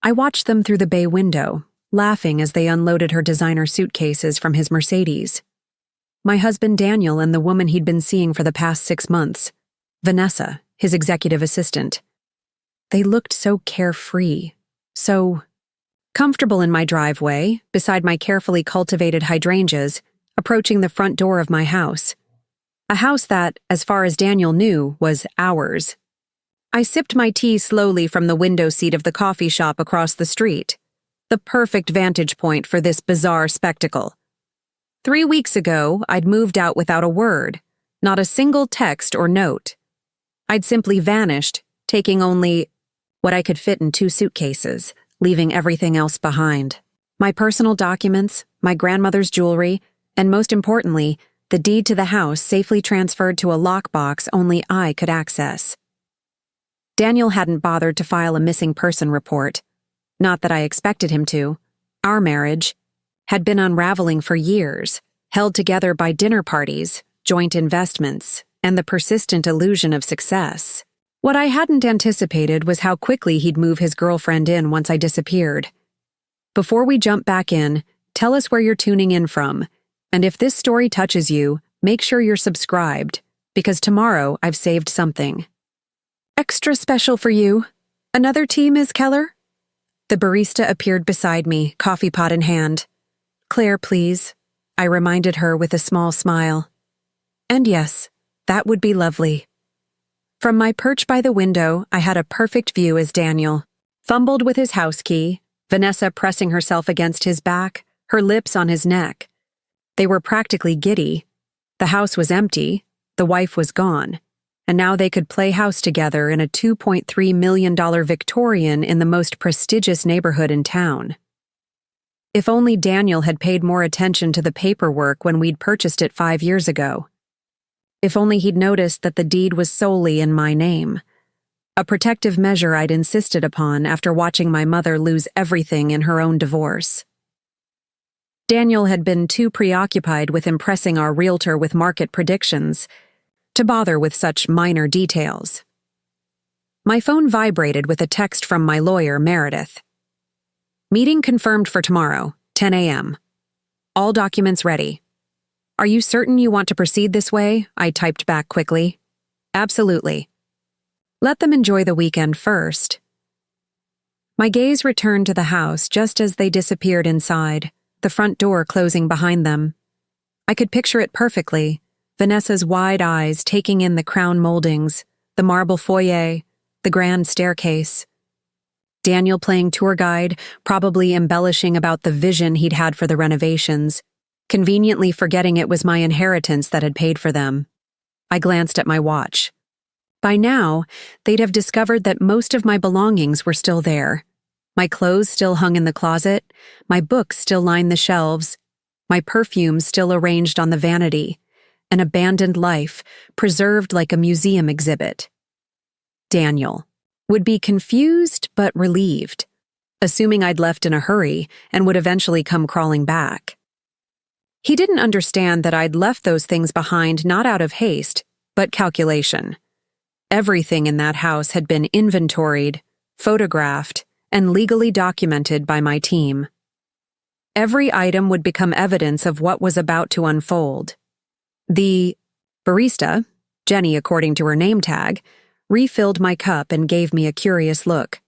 I watched them through the bay window, laughing as they unloaded her designer suitcases from his Mercedes. My husband Daniel and the woman he'd been seeing for the past 6 months, Vanessa, his executive assistant. They looked so carefree, so comfortable in my driveway, beside my carefully cultivated hydrangeas, approaching the front door of my house. A house that, as far as Daniel knew, was ours. I sipped my tea slowly from the window seat of the coffee shop across the street, the perfect vantage point for this bizarre spectacle. 3 weeks ago, I'd moved out without a word, not a single text or note. I'd simply vanished, taking only what I could fit in 2 suitcases, leaving everything else behind. My personal documents, my grandmother's jewelry, and most importantly, the deed to the house safely transferred to a lockbox only I could access. Daniel hadn't bothered to file a missing person report. Not that I expected him to. Our marriage had been unraveling for years, held together by dinner parties, joint investments, and the persistent illusion of success. What I hadn't anticipated was how quickly he'd move his girlfriend in once I disappeared. Before we jump back in, tell us where you're tuning in from, and if this story touches you, make sure you're subscribed, because tomorrow I've saved something extra special for you. Another tea, Ms. Keller? The barista appeared beside me, coffee pot in hand. Claire, please, I reminded her with a small smile. And yes, that would be lovely. From my perch by the window, I had a perfect view as Daniel fumbled with his house key, Vanessa pressing herself against his back, her lips on his neck. They were practically giddy. The house was empty, the wife was gone, and now they could play house together in a $2.3 million Victorian in the most prestigious neighborhood in town. If only Daniel had paid more attention to the paperwork when we'd purchased it 5 years ago. If only he'd noticed that the deed was solely in my name. A protective measure I'd insisted upon after watching my mother lose everything in her own divorce. Daniel had been too preoccupied with impressing our realtor with market predictions to bother with such minor details. My phone vibrated with a text from my lawyer, Meredith. Meeting confirmed for tomorrow, 10 a.m. All documents ready. Are you certain you want to proceed this way? I typed back quickly. Absolutely. Let them enjoy the weekend first. My gaze returned to the house just as they disappeared inside, the front door closing behind them. I could picture it perfectly, Vanessa's wide eyes taking in the crown moldings, the marble foyer, the grand staircase. Daniel playing tour guide, probably embellishing about the vision he'd had for the renovations, conveniently forgetting it was my inheritance that had paid for them. I glanced at my watch. By now, they'd have discovered that most of my belongings were still there. My clothes still hung in the closet, my books still lined the shelves, my perfumes still arranged on the vanity, an abandoned life, preserved like a museum exhibit. Daniel would be confused but relieved, assuming I'd left in a hurry and would eventually come crawling back. He didn't understand that I'd left those things behind not out of haste, but calculation. Everything in that house had been inventoried, photographed, and legally documented by my team. Every item would become evidence of what was about to unfold. The barista, Jenny according to her name tag, refilled my cup and gave me a curious look.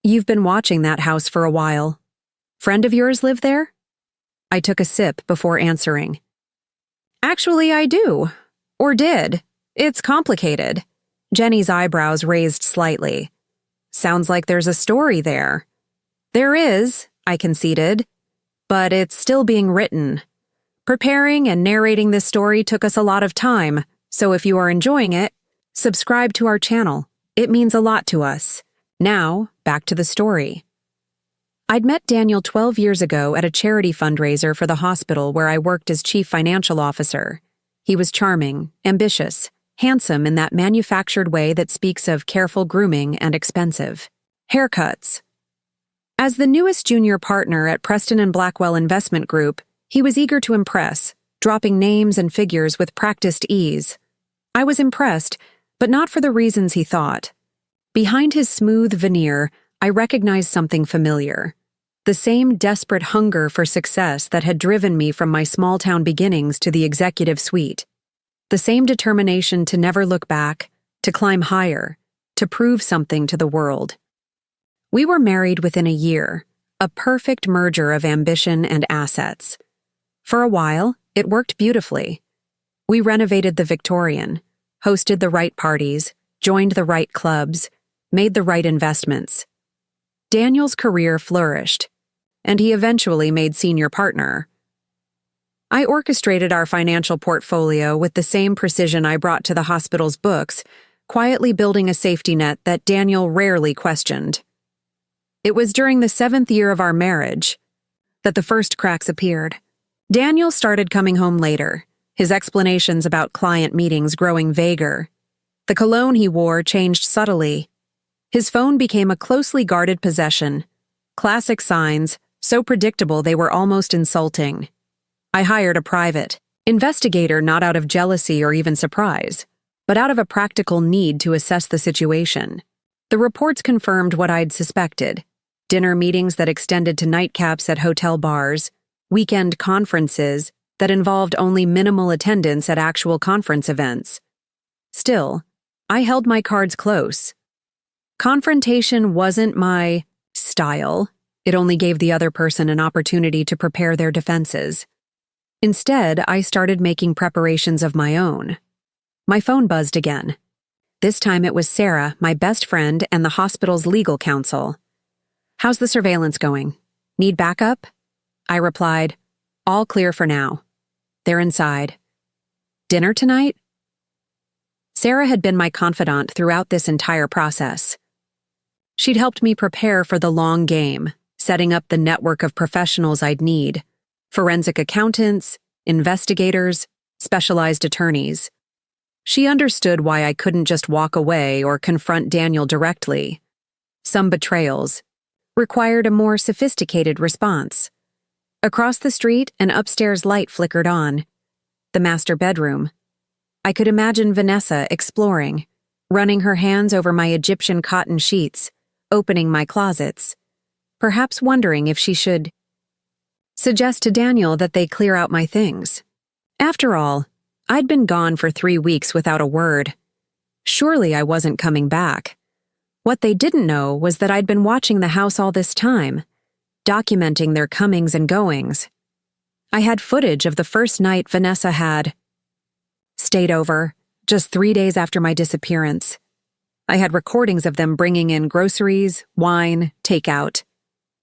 You've been watching that house for a while. Friend of yours live there? I took a sip before answering. Actually, I do. Or did. It's complicated. Jenny's eyebrows raised slightly. Sounds like there's a story there. There is, I conceded, but it's still being written. Preparing and narrating this story took us a lot of time, so if you are enjoying it, subscribe to our channel. It means a lot to us. Now, back to the story. I'd met Daniel 12 years ago at a charity fundraiser for the hospital where I worked as chief financial officer. He was charming, ambitious, handsome in that manufactured way that speaks of careful grooming and expensive haircuts. As the newest junior partner at Preston and Blackwell Investment Group, he was eager to impress, dropping names and figures with practiced ease. I was impressed, but not for the reasons he thought. Behind his smooth veneer, I recognized something familiar. The same desperate hunger for success that had driven me from my small-town beginnings to the executive suite. The same determination to never look back, to climb higher, to prove something to the world. We were married within a year, a perfect merger of ambition and assets. For a while, it worked beautifully. We renovated the Victorian, hosted the right parties, joined the right clubs, made the right investments. Daniel's career flourished, and he eventually made senior partner. I orchestrated our financial portfolio with the same precision I brought to the hospital's books, quietly building a safety net that Daniel rarely questioned. It was during the 7th year of our marriage that the first cracks appeared. Daniel started coming home later, his explanations about client meetings growing vaguer. The cologne he wore changed subtly. His phone became a closely guarded possession. Classic signs, so predictable they were almost insulting. I hired a private investigator not out of jealousy or even surprise, but out of a practical need to assess the situation. The reports confirmed what I'd suspected: dinner meetings that extended to nightcaps at hotel bars, weekend conferences that involved only minimal attendance at actual conference events. Still, I held my cards close. Confrontation wasn't my style. It only gave the other person an opportunity to prepare their defenses. Instead, I started making preparations of my own. My phone buzzed again. This time it was Sarah, my best friend, and the hospital's legal counsel. "How's the surveillance going? Need backup?" I replied, "All clear for now." "They're inside." "Dinner tonight?" Sarah had been my confidant throughout this entire process. She'd helped me prepare for the long game, setting up the network of professionals I'd need: forensic accountants, investigators, specialized attorneys. She understood why I couldn't just walk away or confront Daniel directly. Some betrayals required a more sophisticated response. Across the street, an upstairs light flickered on. The master bedroom. I could imagine Vanessa exploring, running her hands over my Egyptian cotton sheets, opening my closets, perhaps wondering if she should suggest to Daniel that they clear out my things. After all, I'd been gone for 3 weeks without a word. Surely I wasn't coming back. What they didn't know was that I'd been watching the house all this time, documenting their comings and goings. I had footage of the first night Vanessa had stayed over, just 3 days after my disappearance. I had recordings of them bringing in groceries, wine, takeout.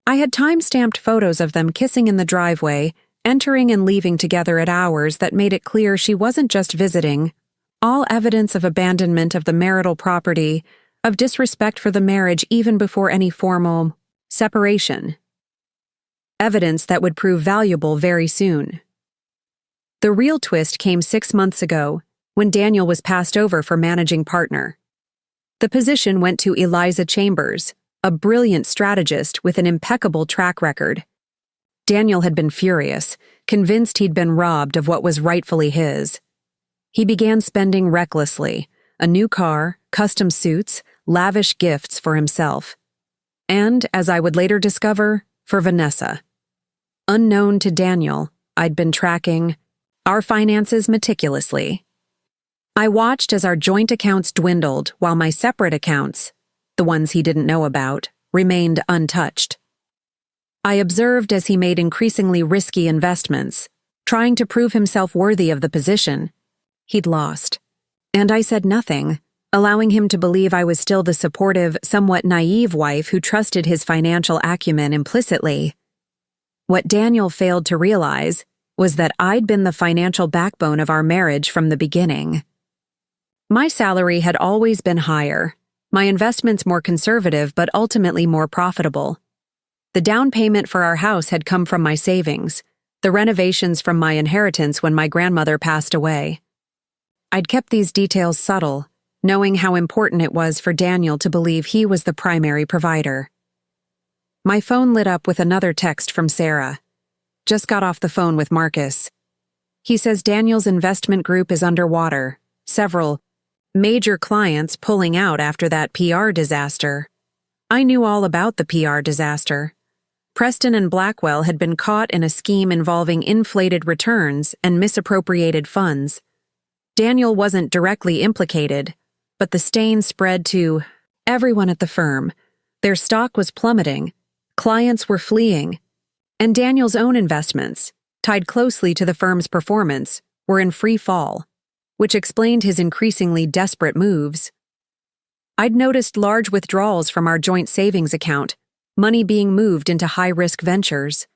I had time-stamped photos of them kissing in the driveway, entering and leaving together at hours that made it clear she wasn't just visiting. All evidence of abandonment of the marital property, of disrespect for the marriage even before any formal separation. Evidence that would prove valuable very soon. The real twist came 6 months ago, when Daniel was passed over for managing partner. The position went to Eliza Chambers, a brilliant strategist with an impeccable track record. Daniel had been furious, convinced he'd been robbed of what was rightfully his. He began spending recklessly: a new car, custom suits, lavish gifts for himself. And, as I would later discover, for Vanessa. Unknown to Daniel, I'd been tracking our finances meticulously. I watched as our joint accounts dwindled while my separate accounts, the ones he didn't know about, remained untouched. I observed as he made increasingly risky investments, trying to prove himself worthy of the position he'd lost. And I said nothing, allowing him to believe I was still the supportive, somewhat naive wife who trusted his financial acumen implicitly. What Daniel failed to realize was that I'd been the financial backbone of our marriage from the beginning. My salary had always been higher, my investments more conservative but ultimately more profitable. The down payment for our house had come from my savings, the renovations from my inheritance when my grandmother passed away. I'd kept these details subtle, knowing how important it was for Daniel to believe he was the primary provider. My phone lit up with another text from Sarah. "Just got off the phone with Marcus. He says Daniel's investment group is underwater, several major clients pulling out after that PR disaster. I knew all about the PR disaster. Preston and Blackwell had been caught in a scheme involving inflated returns and misappropriated funds. Daniel wasn't directly implicated, but the stain spread to everyone at the firm. Their stock was plummeting, clients were fleeing, and Daniel's own investments, tied closely to the firm's performance, were in free fall, which explained his increasingly desperate moves. I'd noticed large withdrawals from our joint savings account, money being moved into high-risk ventures.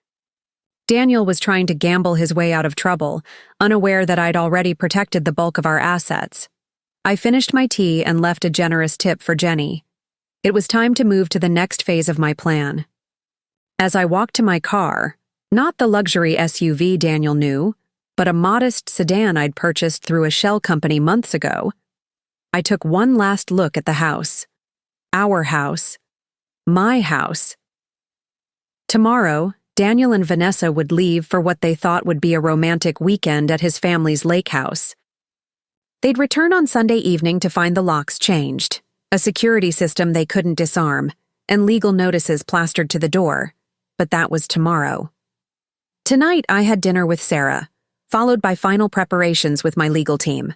Daniel was trying to gamble his way out of trouble, unaware that I'd already protected the bulk of our assets. I finished my tea and left a generous tip for Jenny. It was time to move to the next phase of my plan. As I walked to my car, not the luxury SUV Daniel knew, but a modest sedan I'd purchased through a shell company months ago, I took one last look at the house. Our house. My house. Tomorrow, Daniel and Vanessa would leave for what they thought would be a romantic weekend at his family's lake house. They'd return on Sunday evening to find the locks changed, a security system they couldn't disarm, and legal notices plastered to the door, but that was tomorrow. Tonight I had dinner with Sarah, followed by final preparations with my legal team.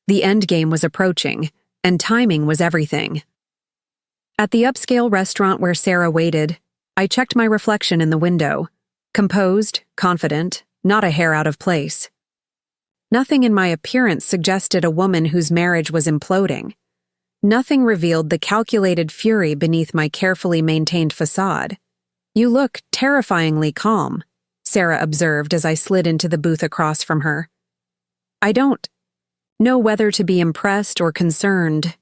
The end game was approaching, and timing was everything. At the upscale restaurant where Sarah waited, I checked my reflection in the window, composed, confident, not a hair out of place. Nothing in my appearance suggested a woman whose marriage was imploding. Nothing revealed the calculated fury beneath my carefully maintained facade. "You look terrifyingly calm," Sarah observed as I slid into the booth across from her. "I don't know whether to be impressed or concerned."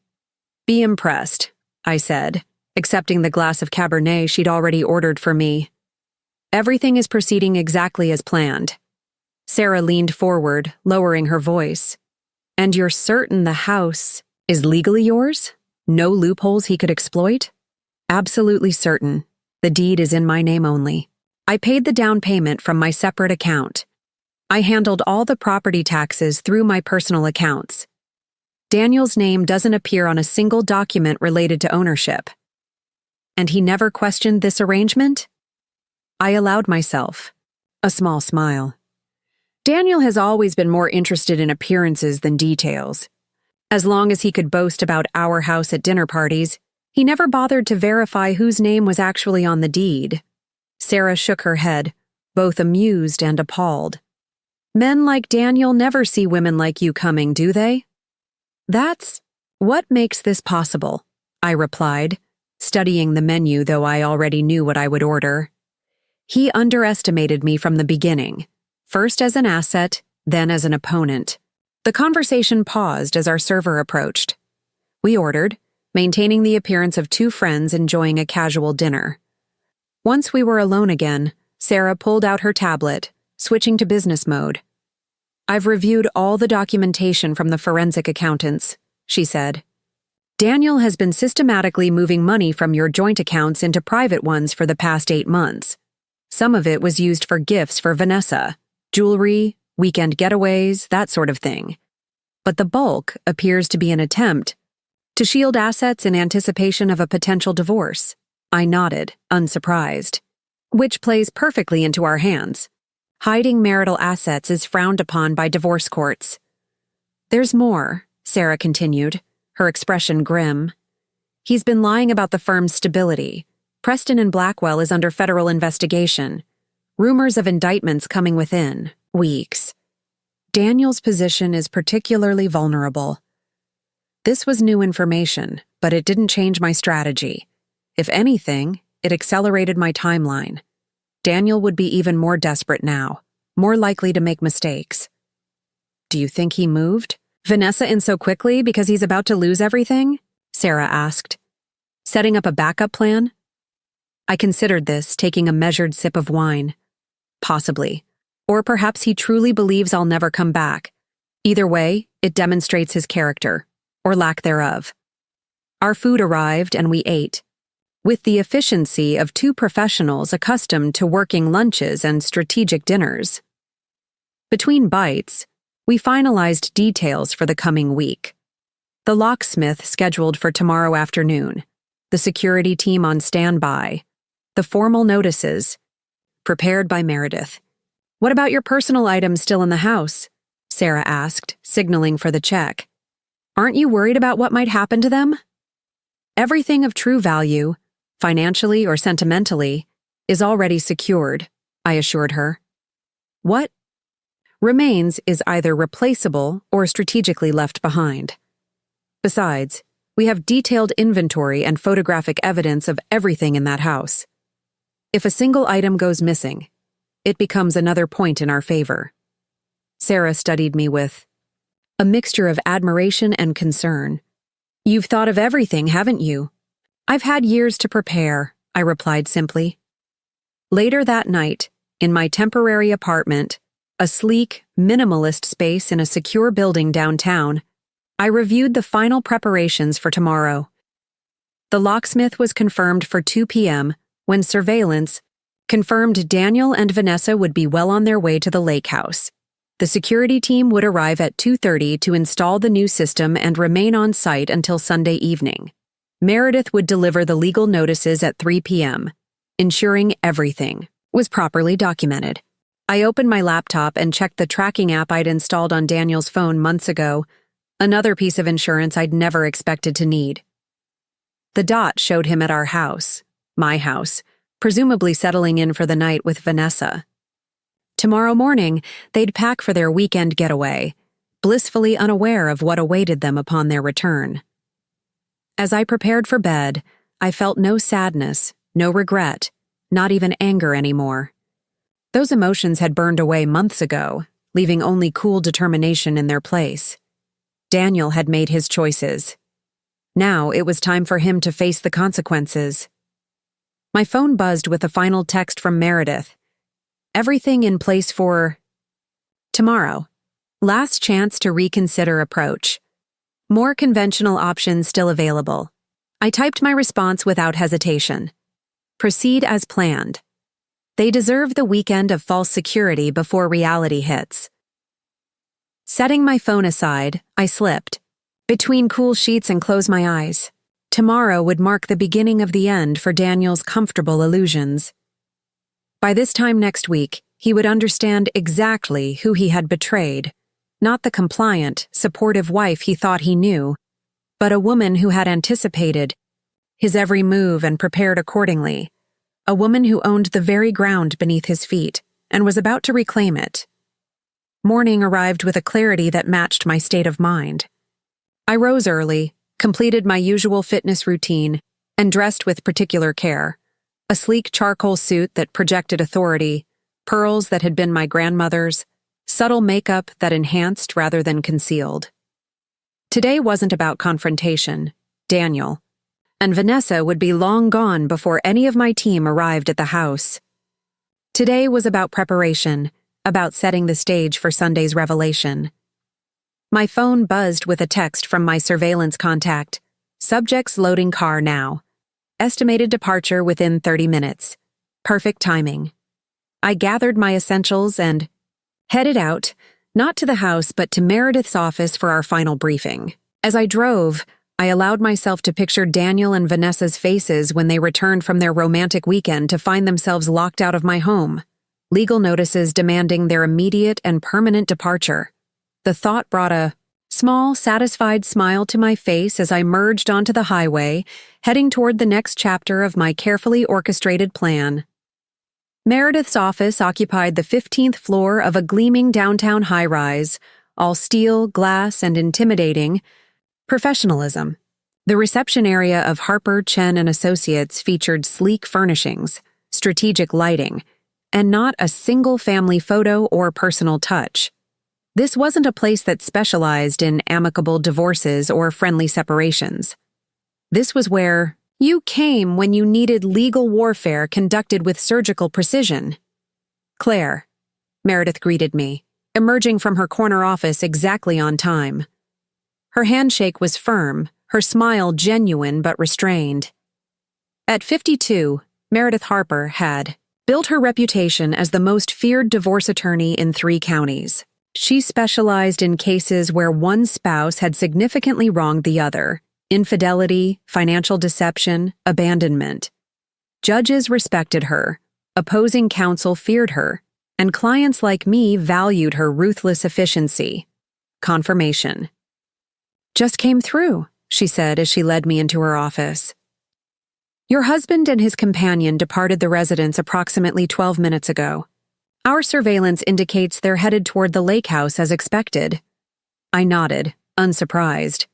"Be impressed," I said, accepting the glass of Cabernet she'd already ordered for me. "Everything is proceeding exactly as planned." Sarah leaned forward, lowering her voice. "And you're certain the house is legally yours? No loopholes he could exploit?" "Absolutely certain. The deed is in my name only. I paid the down payment from my separate account. I handled all the property taxes through my personal accounts. Daniel's name doesn't appear on a single document related to ownership." "And he never questioned this arrangement?" I allowed myself a small smile. Daniel has always been more interested in appearances than details. As long as he could boast about our house at dinner parties, he never bothered to verify whose name was actually on the deed. Sarah shook her head, both amused and appalled. "Men like Daniel never see women like you coming, do they?" "That's what makes this possible," I replied, studying the menu though I already knew what I would order. "He underestimated me from the beginning, first as an asset, then as an opponent." The conversation paused as our server approached. We ordered, maintaining the appearance of two friends enjoying a casual dinner. Once we were alone again, Sarah pulled out her tablet, switching to business mode. "I've reviewed all the documentation from the forensic accountants," she said. "Daniel has been systematically moving money from your joint accounts into private ones for the past 8 months. Some of it was used for gifts for Vanessa, jewelry, weekend getaways, that sort of thing. But the bulk appears to be an attempt to shield assets in anticipation of a potential divorce." I nodded, unsurprised. "Which plays perfectly into our hands. Hiding marital assets is frowned upon by divorce courts." "There's more," Sarah continued, her expression grim. "He's been lying about the firm's stability. Preston and Blackwell is under federal investigation. Rumors of indictments coming within weeks. Daniel's position is particularly vulnerable." This was new information, but it didn't change my strategy. If anything, it accelerated my timeline. Daniel would be even more desperate now, more likely to make mistakes. "Do you think he moved Vanessa in so quickly because he's about to lose everything?" Sarah asked. "Setting up a backup plan?" I considered this, taking a measured sip of wine. Possibly. Or perhaps he truly believes I'll never come back. Either way, it demonstrates his character, or lack thereof. Our food arrived and we ate, with the efficiency of two professionals accustomed to working lunches and strategic dinners. Between bites, we finalized details for the coming week. The locksmith scheduled for tomorrow afternoon, the security team on standby, the formal notices. Prepared by Meredith. "What about your personal items still in the house?" Sarah asked, signaling for the check. "Aren't you worried about what might happen to them?" "Everything of true value, financially or sentimentally, is already secured," I assured her. "What remains is either replaceable or strategically left behind. Besides, we have detailed inventory and photographic evidence of everything in that house. If a single item goes missing, it becomes another point in our favor." Sarah studied me with a mixture of admiration and concern. "You've thought of everything, haven't you?" "I've had years to prepare," I replied simply. Later that night, in my temporary apartment, a sleek, minimalist space in a secure building downtown, I reviewed the final preparations for tomorrow. The locksmith was confirmed for 2 p.m. when surveillance confirmed Daniel and Vanessa would be well on their way to the lake house. The security team would arrive at 2:30 to install the new system and remain on site until Sunday evening. Meredith would deliver the legal notices at 3 p.m., ensuring everything was properly documented. I opened my laptop and checked the tracking app I'd installed on Daniel's phone months ago, another piece of insurance I'd never expected to need. The dot showed him at our house, my house, presumably settling in for the night with Vanessa. Tomorrow morning, they'd pack for their weekend getaway, blissfully unaware of what awaited them upon their return. As I prepared for bed, I felt no sadness, no regret, not even anger anymore. Those emotions had burned away months ago, leaving only cool determination in their place. Daniel had made his choices. Now it was time for him to face the consequences. My phone buzzed with a final text from Meredith. "Everything in place for tomorrow. Last chance to reconsider approach. More conventional options still available." I typed my response without hesitation. "Proceed as planned. They deserve the weekend of false security before reality hits." Setting my phone aside, I slipped between cool sheets and closed my eyes. Tomorrow would mark the beginning of the end for Daniel's comfortable illusions. By this time next week, he would understand exactly who he had betrayed, not the compliant, supportive wife he thought he knew, but a woman who had anticipated his every move and prepared accordingly, a woman who owned the very ground beneath his feet and was about to reclaim it. Morning arrived with a clarity that matched my state of mind. I rose early, completed my usual fitness routine, and dressed with particular care. A sleek charcoal suit that projected authority, pearls that had been my grandmother's, subtle makeup that enhanced rather than concealed. Today wasn't about confrontation. Daniel and Vanessa would be long gone before any of my team arrived at the house. Today was about preparation, about setting the stage for Sunday's revelation. My phone buzzed with a text from my surveillance contact. "Subjects loading car now. Estimated departure within 30 minutes. Perfect timing." I gathered my essentials and headed out, not to the house but to Meredith's office for our final briefing. As I drove, I allowed myself to picture Daniel and Vanessa's faces when they returned from their romantic weekend to find themselves locked out of my home. Legal notices demanding their immediate and permanent departure. The thought brought a small, satisfied smile to my face as I merged onto the highway, heading toward the next chapter of my carefully orchestrated plan. Meredith's office occupied the 15th floor of a gleaming downtown high-rise, all steel, glass, and intimidating professionalism. The reception area of Harper, Chen & Associates featured sleek furnishings, strategic lighting, and not a single family photo or personal touch. This wasn't a place that specialized in amicable divorces or friendly separations. This was where you came when you needed legal warfare conducted with surgical precision. "Claire," Meredith greeted me, emerging from her corner office exactly on time. Her handshake was firm, her smile genuine but restrained. At 52, Meredith Harper had built her reputation as the most feared divorce attorney in 3 counties. She specialized in cases where one spouse had significantly wronged the other, infidelity, financial deception, abandonment. Judges respected her, opposing counsel feared her, and clients like me valued her ruthless efficiency. Confirmation. "Just came through," she said as she led me into her office. "Your husband and his companion departed the residence approximately 12 minutes ago. Our surveillance indicates they're headed toward the lake house as expected." I nodded, unsurprised.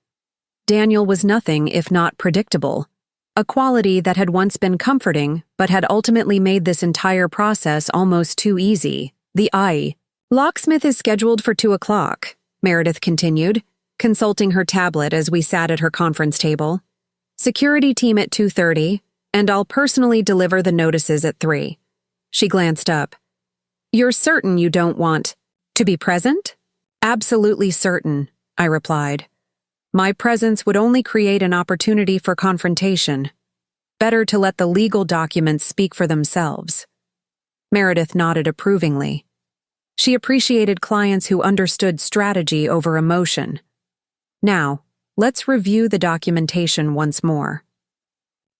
Daniel was nothing if not predictable, a quality that had once been comforting but had ultimately made this entire process almost too easy. Locksmith is scheduled for 2 o'clock, Meredith continued, consulting her tablet as we sat at her conference table. "Security team at 2:30, and I'll personally deliver the notices at 3. She glanced up. "You're certain you don't want to be present?" "Absolutely certain," I replied. "My presence would only create an opportunity for confrontation. Better to let the legal documents speak for themselves." Meredith nodded approvingly. She appreciated clients who understood strategy over emotion. "Now, let's review the documentation once more."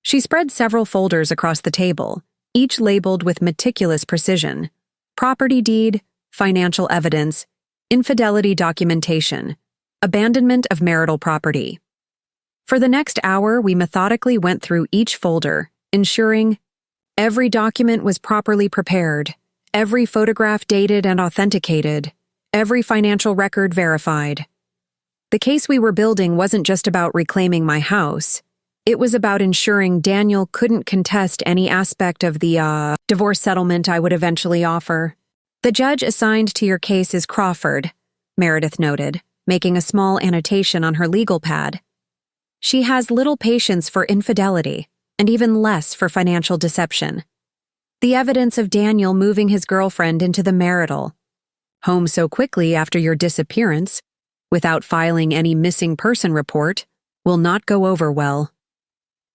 She spread several folders across the table, each labeled with meticulous precision: property deed, financial evidence, infidelity documentation, abandonment of marital property. For the next hour, we methodically went through each folder, ensuring every document was properly prepared, every photograph dated and authenticated, every financial record verified. The case we were building wasn't just about reclaiming my house. It was about ensuring Daniel couldn't contest any aspect of the divorce settlement I would eventually offer. "The judge assigned to your case is Crawford," Meredith noted, making a small annotation on her legal pad. "She has little patience for infidelity, and even less for financial deception. The evidence of Daniel moving his girlfriend into the marital home so quickly after your disappearance, without filing any missing person report, will not go over well."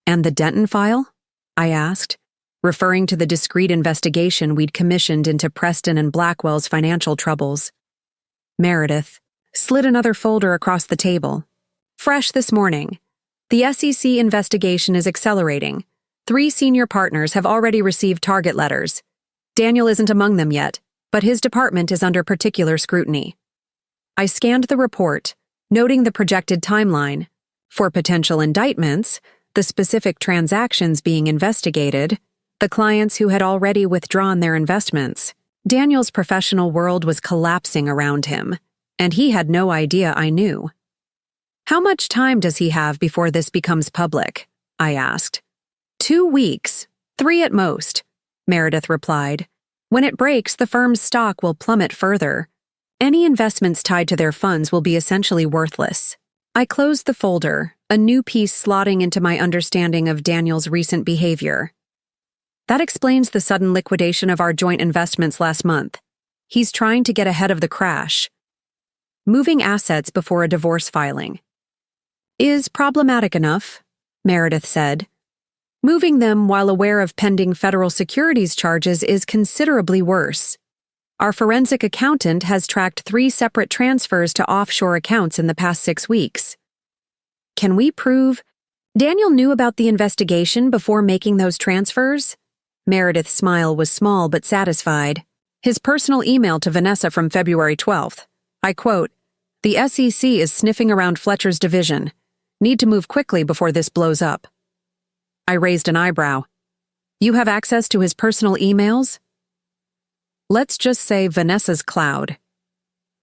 "And the Denton file?" I asked, referring to the discreet investigation we'd commissioned into Preston and Blackwell's financial troubles. Meredith slid another folder across the table. "Fresh this morning. The SEC investigation is accelerating. 3 senior partners have already received target letters. Daniel isn't among them yet, but his department is under particular scrutiny." I scanned the report, noting the projected timeline. For potential indictments, the specific transactions being investigated, the clients who had already withdrawn their investments. Daniel's professional world was collapsing around him, and he had no idea I knew. "How much time does he have before this becomes public?" I asked. 2 weeks, 3 at most," Meredith replied. "When it breaks, the firm's stock will plummet further. Any investments tied to their funds will be essentially worthless." I closed the folder, a new piece slotting into my understanding of Daniel's recent behavior. "That explains the sudden liquidation of our joint investments last month. He's trying to get ahead of the crash. Moving assets before a divorce filing is problematic enough," Meredith said. "Moving them while aware of pending federal securities charges is considerably worse. Our forensic accountant has tracked 3 separate transfers to offshore accounts in the past 6 weeks. Can we prove Daniel knew about the investigation before making those transfers?" Meredith's smile was small but satisfied. "His personal email to Vanessa from February 12th. I quote, 'The SEC is sniffing around Fletcher's division. Need to move quickly before this blows up.'" I raised an eyebrow. "You have access to his personal emails?" "Let's just say Vanessa's cloud.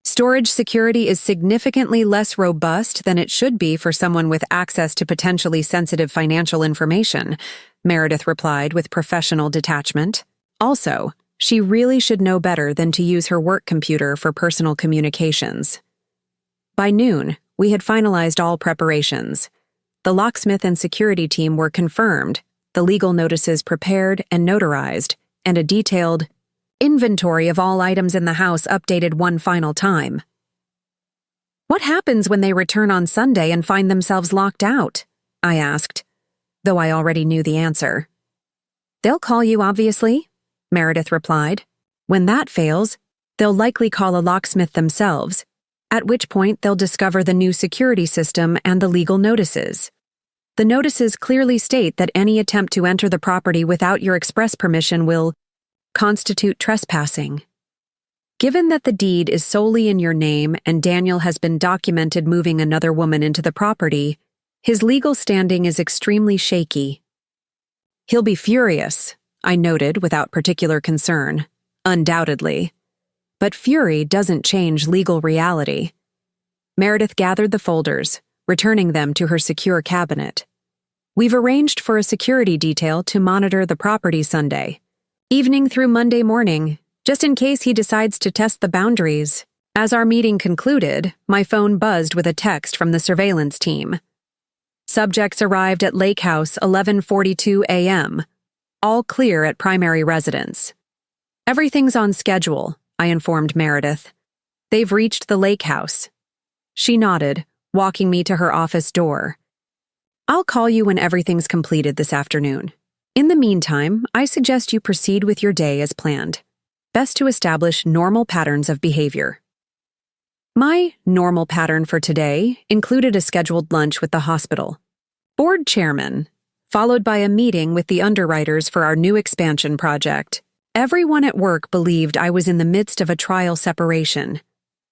Storage security is significantly less robust than it should be for someone with access to potentially sensitive financial information," Meredith replied with professional detachment. "Also, she really should know better than to use her work computer for personal communications." By noon, we had finalized all preparations. The locksmith and security team were confirmed, the legal notices prepared and notarized, and a detailed inventory of all items in the house updated one final time. "What happens when they return on Sunday and find themselves locked out?" I asked, though I already knew the answer. "They'll call you, obviously," Meredith replied. "When that fails, they'll likely call a locksmith themselves, at which point they'll discover the new security system and the legal notices. The notices clearly state that any attempt to enter the property without your express permission will constitute trespassing. Given that the deed is solely in your name and Daniel has been documented moving another woman into the property, his legal standing is extremely shaky. He'll be furious, I noted without particular concern. Undoubtedly. But fury doesn't change legal reality. Meredith gathered the folders, returning them to her secure cabinet. We've arranged for a security detail to monitor the property Sunday, evening through Monday morning, just in case he decides to test the boundaries. As our meeting concluded, my phone buzzed with a text from the surveillance team. Subjects arrived at Lake House 11:42 a.m. All clear at primary residence. Everything's on schedule, I informed Meredith. They've reached the lake house. She nodded, walking me to her office door. I'll call you when everything's completed this afternoon. In the meantime, I suggest you proceed with your day as planned. Best to establish normal patterns of behavior. My normal pattern for today included a scheduled lunch with the hospital, board chairman, followed by a meeting with the underwriters for our new expansion project. Everyone at work believed I was in the midst of a trial separation,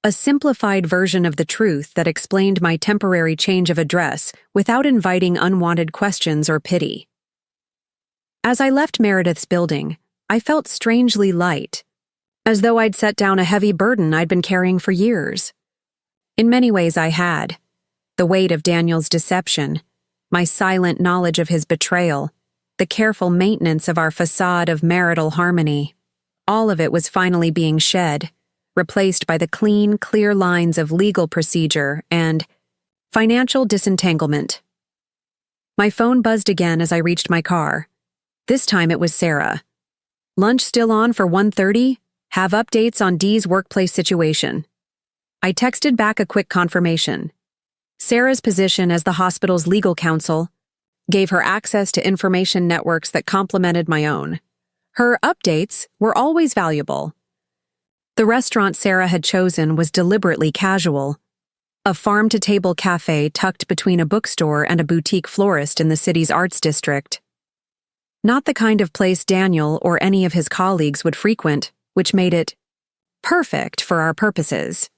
a simplified version of the truth that explained my temporary change of address without inviting unwanted questions or pity. As I left Meredith's building, I felt strangely light, as though I'd set down a heavy burden I'd been carrying for years. In many ways I had. The weight of Daniel's deception, my silent knowledge of his betrayal, the careful maintenance of our facade of marital harmony. All of it was finally being shed, replaced by the clean, clear lines of legal procedure and financial disentanglement. My phone buzzed again as I reached my car. This time it was Sarah. Lunch still on for 1:30? Have updates on Dee's workplace situation. I texted back a quick confirmation. Sarah's position as the hospital's legal counsel gave her access to information networks that complemented my own. Her updates were always valuable. The restaurant Sarah had chosen was deliberately casual, a farm-to-table cafe tucked between a bookstore and a boutique florist in the city's arts district. Not the kind of place Daniel or any of his colleagues would frequent, which made it perfect for our purposes.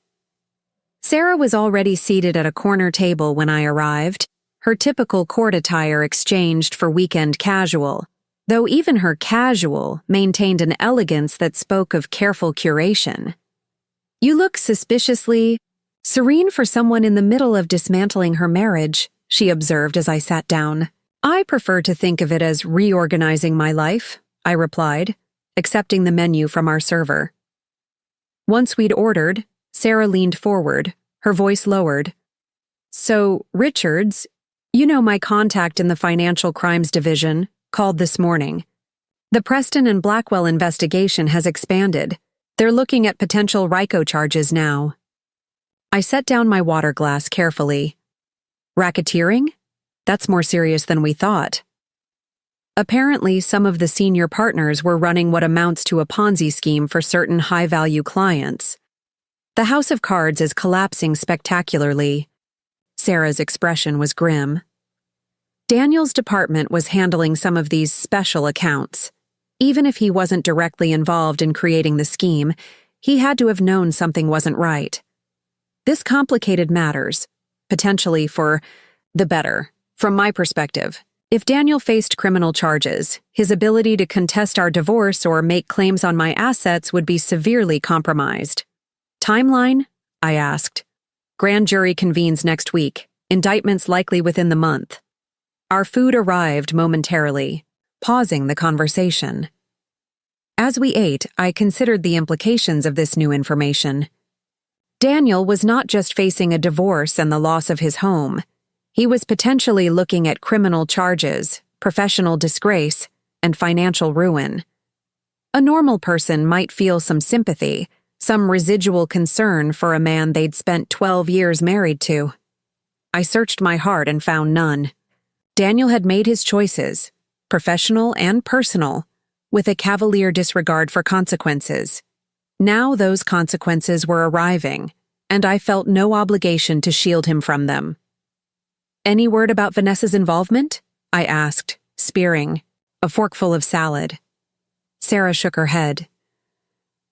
Sarah was already seated at a corner table when I arrived, her typical court attire exchanged for weekend casual, though even her casual maintained an elegance that spoke of careful curation. You look suspiciously serene for someone in the middle of dismantling her marriage, she observed as I sat down. I prefer to think of it as reorganizing my life, I replied, accepting the menu from our server. Once we'd ordered, Sarah leaned forward, her voice lowered. So, Richards, you know my contact in the Financial Crimes Division, called this morning. The Preston and Blackwell investigation has expanded. They're looking at potential RICO charges now. I set down my water glass carefully. Racketeering? That's more serious than we thought. Apparently, some of the senior partners were running what amounts to a Ponzi scheme for certain high-value clients. The house of cards is collapsing spectacularly. Sarah's expression was grim. Daniel's department was handling some of these special accounts. Even if he wasn't directly involved in creating the scheme, he had to have known something wasn't right. This complicated matters, potentially for the better, from my perspective. If Daniel faced criminal charges, his ability to contest our divorce or make claims on my assets would be severely compromised. Timeline? I asked. Grand jury convenes next week, indictments likely within the month. Our food arrived momentarily, pausing the conversation. As we ate, I considered the implications of this new information. Daniel was not just facing a divorce and the loss of his home. He was potentially looking at criminal charges, professional disgrace, and financial ruin. A normal person might feel some sympathy, some residual concern for a man they'd spent 12 years married to. I searched my heart and found none. Daniel had made his choices, professional and personal, with a cavalier disregard for consequences. Now those consequences were arriving, and I felt no obligation to shield him from them. Any word about Vanessa's involvement? I asked, spearing, a forkful of salad. Sarah shook her head.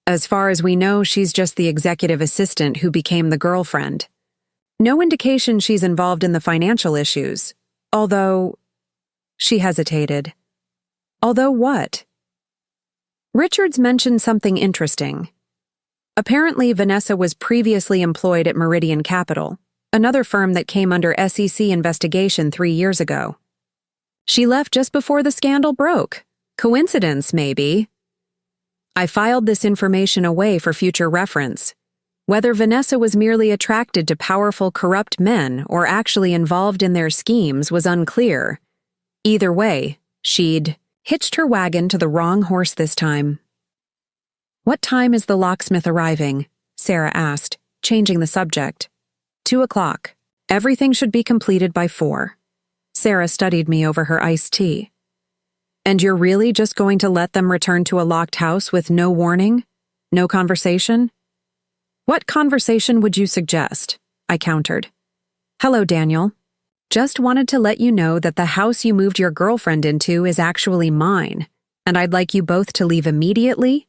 As far as we know, she's just the executive assistant who became the girlfriend. No indication she's involved in the financial issues, although... She hesitated. Although what? Richards mentioned something interesting. Apparently, Vanessa was previously employed at Meridian Capital, another firm that came under SEC investigation 3 years ago. She left just before the scandal broke. Coincidence, maybe. I filed this information away for future reference. Whether Vanessa was merely attracted to powerful, corrupt men or actually involved in their schemes was unclear. Either way, she'd hitched her wagon to the wrong horse this time. What time is the locksmith arriving? Sarah asked, changing the subject. 2:00. Everything should be completed by 4. Sarah studied me over her iced tea. And you're really just going to let them return to a locked house with no warning? No conversation? What conversation would you suggest? I countered. Hello, Daniel. Just wanted to let you know that the house you moved your girlfriend into is actually mine, and I'd like you both to leave immediately.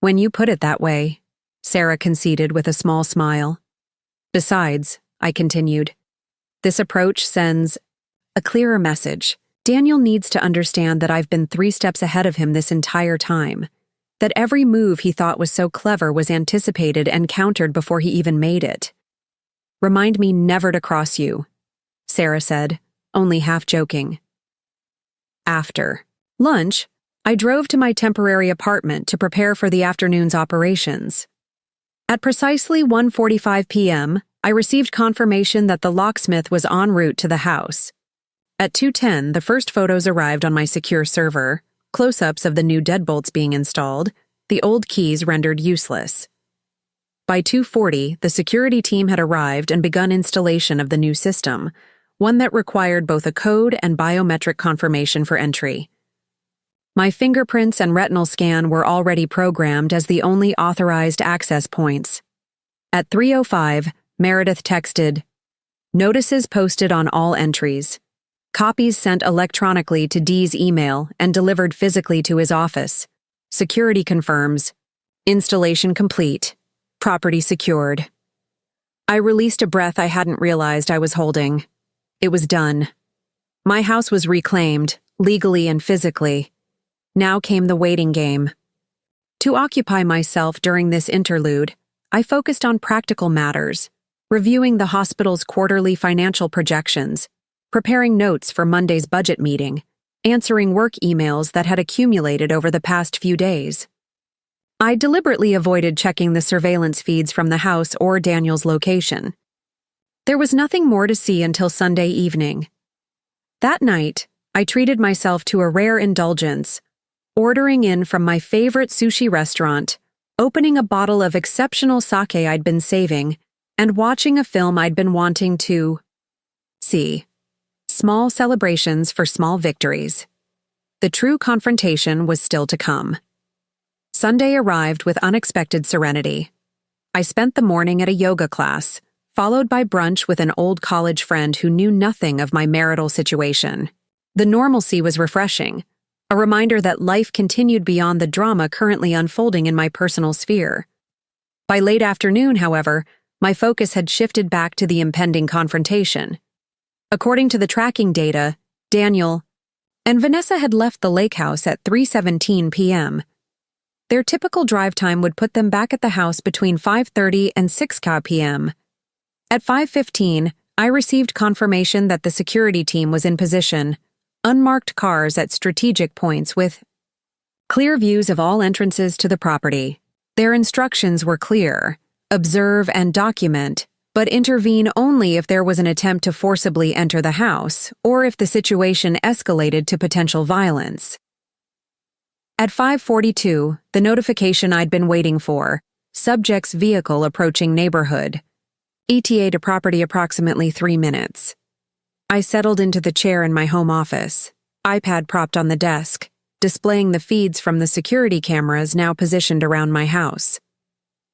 When you put it that way, Sarah conceded with a small smile. Besides, I continued, this approach sends a clearer message. Daniel needs to understand that I've been 3 steps ahead of him this entire time, that every move he thought was so clever was anticipated and countered before he even made it. Remind me never to cross you, Sarah said, only half joking. After lunch, I drove to my temporary apartment to prepare for the afternoon's operations. At precisely 1:45 p.m., I received confirmation that the locksmith was en route to the house. At 2:10, the first photos arrived on my secure server, close-ups of the new deadbolts being installed, the old keys rendered useless. By 2:40, the security team had arrived and begun installation of the new system, one that required both a code and biometric confirmation for entry. My fingerprints and retinal scan were already programmed as the only authorized access points. At 3:05, Meredith texted, "Notices posted on all entries. Copies sent electronically to Dee's email and delivered physically to his office. Security confirms. Installation complete. Property secured." I released a breath I hadn't realized I was holding. It was done. My house was reclaimed, legally and physically. Now came the waiting game. To occupy myself during this interlude, I focused on practical matters, reviewing the hospital's quarterly financial projections, preparing notes for Monday's budget meeting, answering work emails that had accumulated over the past few days. I deliberately avoided checking the surveillance feeds from the house or Daniel's location. There was nothing more to see until Sunday evening. That night, I treated myself to a rare indulgence, ordering in from my favorite sushi restaurant, opening a bottle of exceptional sake I'd been saving, and watching a film I'd been wanting to see. Small celebrations for small victories. The true confrontation was still to come. Sunday arrived with unexpected serenity. I spent the morning at a yoga class, followed by brunch with an old college friend who knew nothing of my marital situation. The normalcy was refreshing, a reminder that life continued beyond the drama currently unfolding in my personal sphere. By late afternoon, however, my focus had shifted back to the impending confrontation. According to the tracking data, Daniel and Vanessa had left the lake house at 3:17 p.m. Their typical drive time would put them back at the house between 5:30 and 6 p.m. At 5:15, I received confirmation that the security team was in position, unmarked cars at strategic points with clear views of all entrances to the property. Their instructions were clear: observe and document, but intervene only if there was an attempt to forcibly enter the house or if the situation escalated to potential violence. At 5:42, the notification I'd been waiting for, subject's vehicle approaching neighborhood. ETA to property approximately 3 minutes. I settled into the chair in my home office, iPad propped on the desk, displaying the feeds from the security cameras now positioned around my house.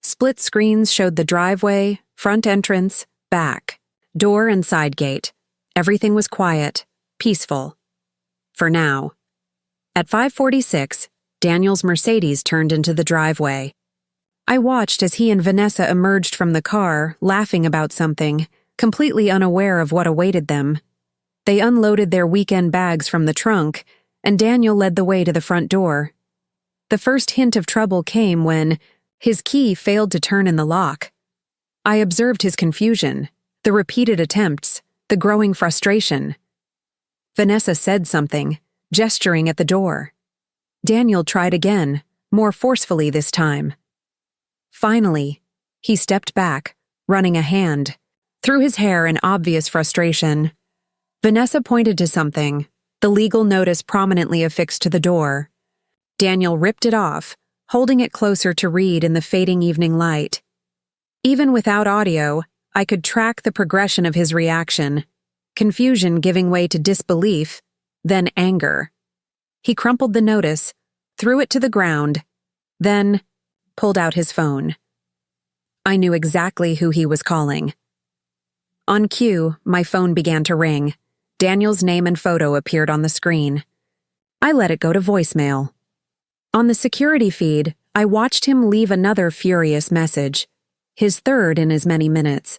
Split screens showed the driveway, front entrance, back, door and side gate, Everything was quiet, peaceful. For now. At 5:46, Daniel's Mercedes turned into the driveway. I watched as he and Vanessa emerged from the car, laughing about something, completely unaware of what awaited them. They unloaded their weekend bags from the trunk, and Daniel led the way to the front door. The first hint of trouble came when his key failed to turn in the lock. I observed his confusion, the repeated attempts, the growing frustration. Vanessa said something, gesturing at the door. Daniel tried again, more forcefully this time. Finally, he stepped back, running a hand through his hair in obvious frustration. Vanessa pointed to something, the legal notice prominently affixed to the door. Daniel ripped it off, holding it closer to read in the fading evening light. Even without audio, I could track the progression of his reaction, confusion giving way to disbelief, then anger. He crumpled the notice, threw it to the ground, then pulled out his phone. I knew exactly who he was calling. On cue, my phone began to ring. Daniel's name and photo appeared on the screen. I let it go to voicemail. On the security feed, I watched him leave another furious message, his third in as many minutes.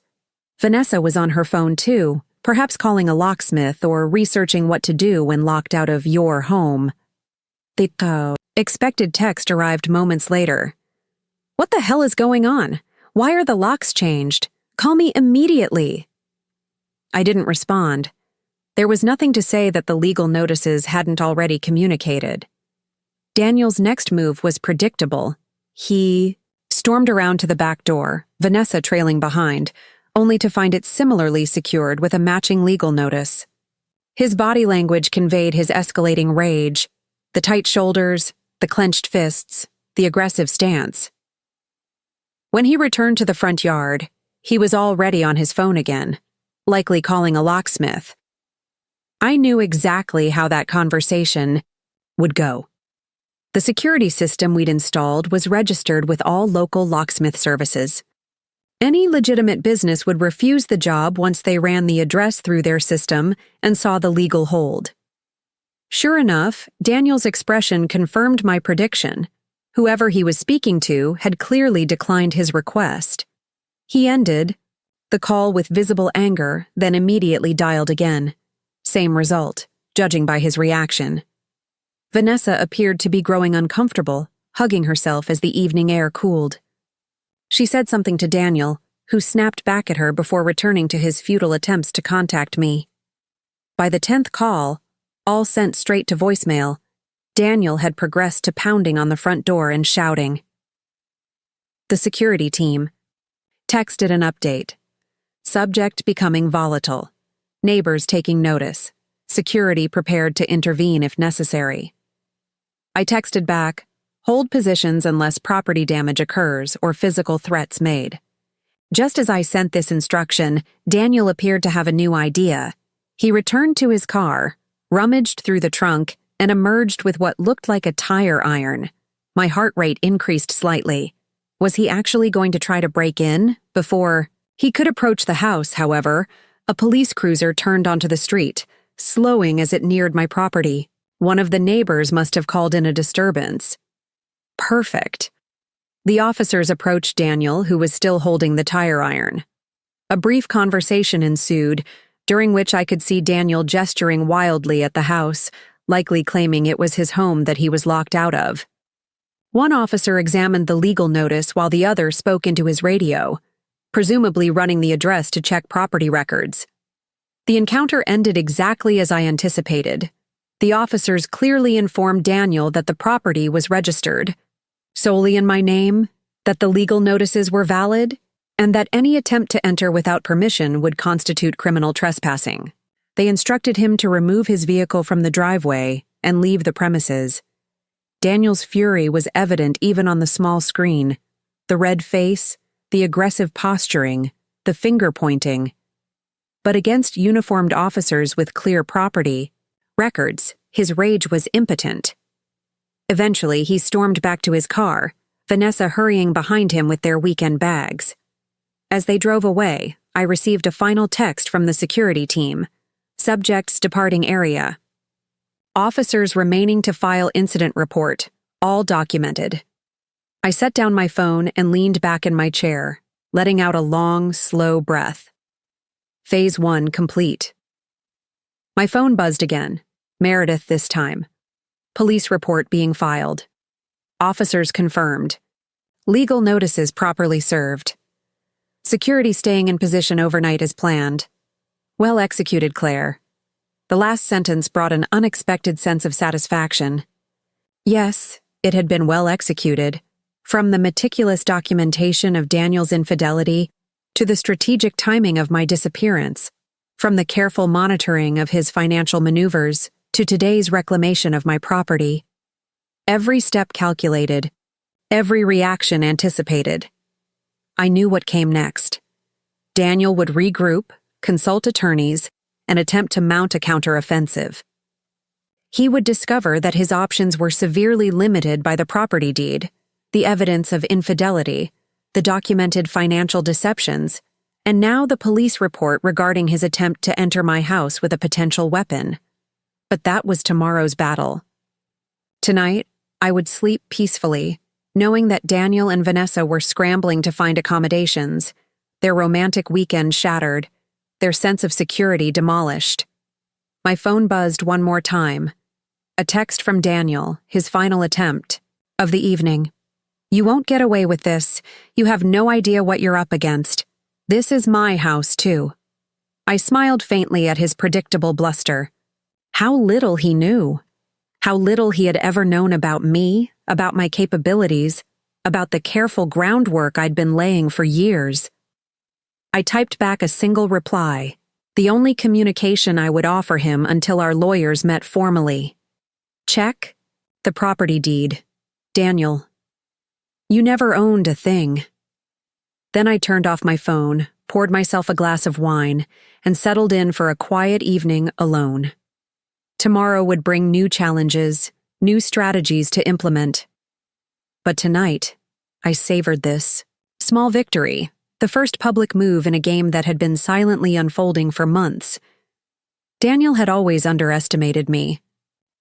Vanessa was on her phone too, perhaps calling a locksmith or researching what to do when locked out of your home. The expected text arrived moments later. What the hell is going on? Why are the locks changed? Call me immediately. I didn't respond. There was nothing to say that the legal notices hadn't already communicated. Daniel's next move was predictable. He stormed around to the back door, Vanessa trailing behind, only to find it similarly secured with a matching legal notice. His body language conveyed his escalating rage, the tight shoulders, the clenched fists, the aggressive stance. When he returned to the front yard, he was already on his phone again, likely calling a locksmith. I knew exactly how that conversation would go. The security system we'd installed was registered with all local locksmith services. Any legitimate business would refuse the job once they ran the address through their system and saw the legal hold. Sure enough, Daniel's expression confirmed my prediction. Whoever he was speaking to had clearly declined his request. He ended the call with visible anger, then immediately dialed again. Same result, judging by his reaction. Vanessa appeared to be growing uncomfortable, hugging herself as the evening air cooled. She said something to Daniel, who snapped back at her before returning to his futile attempts to contact me. By the 10th call, all sent straight to voicemail, Daniel had progressed to pounding on the front door and shouting. The security team texted an update. Subject becoming volatile. Neighbors taking notice. Security prepared to intervene if necessary. I texted back, hold positions unless property damage occurs or physical threats made. Just as I sent this instruction, Daniel appeared to have a new idea. He returned to his car, rummaged through the trunk, and emerged with what looked like a tire iron. My heart rate increased slightly. Was he actually going to try to break in before he could approach the house, however? A police cruiser turned onto the street, slowing as it neared my property. One of the neighbors must have called in a disturbance. Perfect. The officers approached Daniel, who was still holding the tire iron. A brief conversation ensued, during which I could see Daniel gesturing wildly at the house, likely claiming it was his home that he was locked out of. One officer examined the legal notice while the other spoke into his radio, presumably running the address to check property records. The encounter ended exactly as I anticipated. The officers clearly informed Daniel that the property was registered, solely in my name, that the legal notices were valid, and that any attempt to enter without permission would constitute criminal trespassing. They instructed him to remove his vehicle from the driveway and leave the premises. Daniel's fury was evident even on the small screen. The red face, the aggressive posturing, the finger pointing. But against uniformed officers with clear property records, his rage was impotent. Eventually, he stormed back to his car, Vanessa hurrying behind him with their weekend bags. As they drove away, I received a final text from the security team. Subjects departing area. Officers remaining to file incident report, all documented. I set down my phone and leaned back in my chair, letting out a long, slow breath. Phase 1 complete. My phone buzzed again. Meredith this time. Police report being filed. Officers confirmed. Legal notices properly served. Security staying in position overnight as planned. Well executed, Claire. The last sentence brought an unexpected sense of satisfaction. Yes, it had been well executed. From the meticulous documentation of Daniel's infidelity to the strategic timing of my disappearance, from the careful monitoring of his financial maneuvers to today's reclamation of my property. Every step calculated, every reaction anticipated. I knew what came next. Daniel would regroup, consult attorneys, and attempt to mount a counteroffensive. He would discover that his options were severely limited by the property deed, the evidence of infidelity, the documented financial deceptions, and now the police report regarding his attempt to enter my house with a potential weapon. But that was tomorrow's battle. Tonight, I would sleep peacefully, knowing that Daniel and Vanessa were scrambling to find accommodations, their romantic weekend shattered, their sense of security demolished. My phone buzzed one more time. A text from Daniel, his final attempt, of the evening. You won't get away with this. You have no idea what you're up against. This is my house, too. I smiled faintly at his predictable bluster. How little he knew. How little he had ever known about me, about my capabilities, about the careful groundwork I'd been laying for years. I typed back a single reply, the only communication I would offer him until our lawyers met formally. Check. The property deed. Daniel. You never owned a thing. Then I turned off my phone, poured myself a glass of wine, and settled in for a quiet evening alone. Tomorrow would bring new challenges, new strategies to implement. But tonight, I savored this. Small victory, the first public move in a game that had been silently unfolding for months. Daniel had always underestimated me.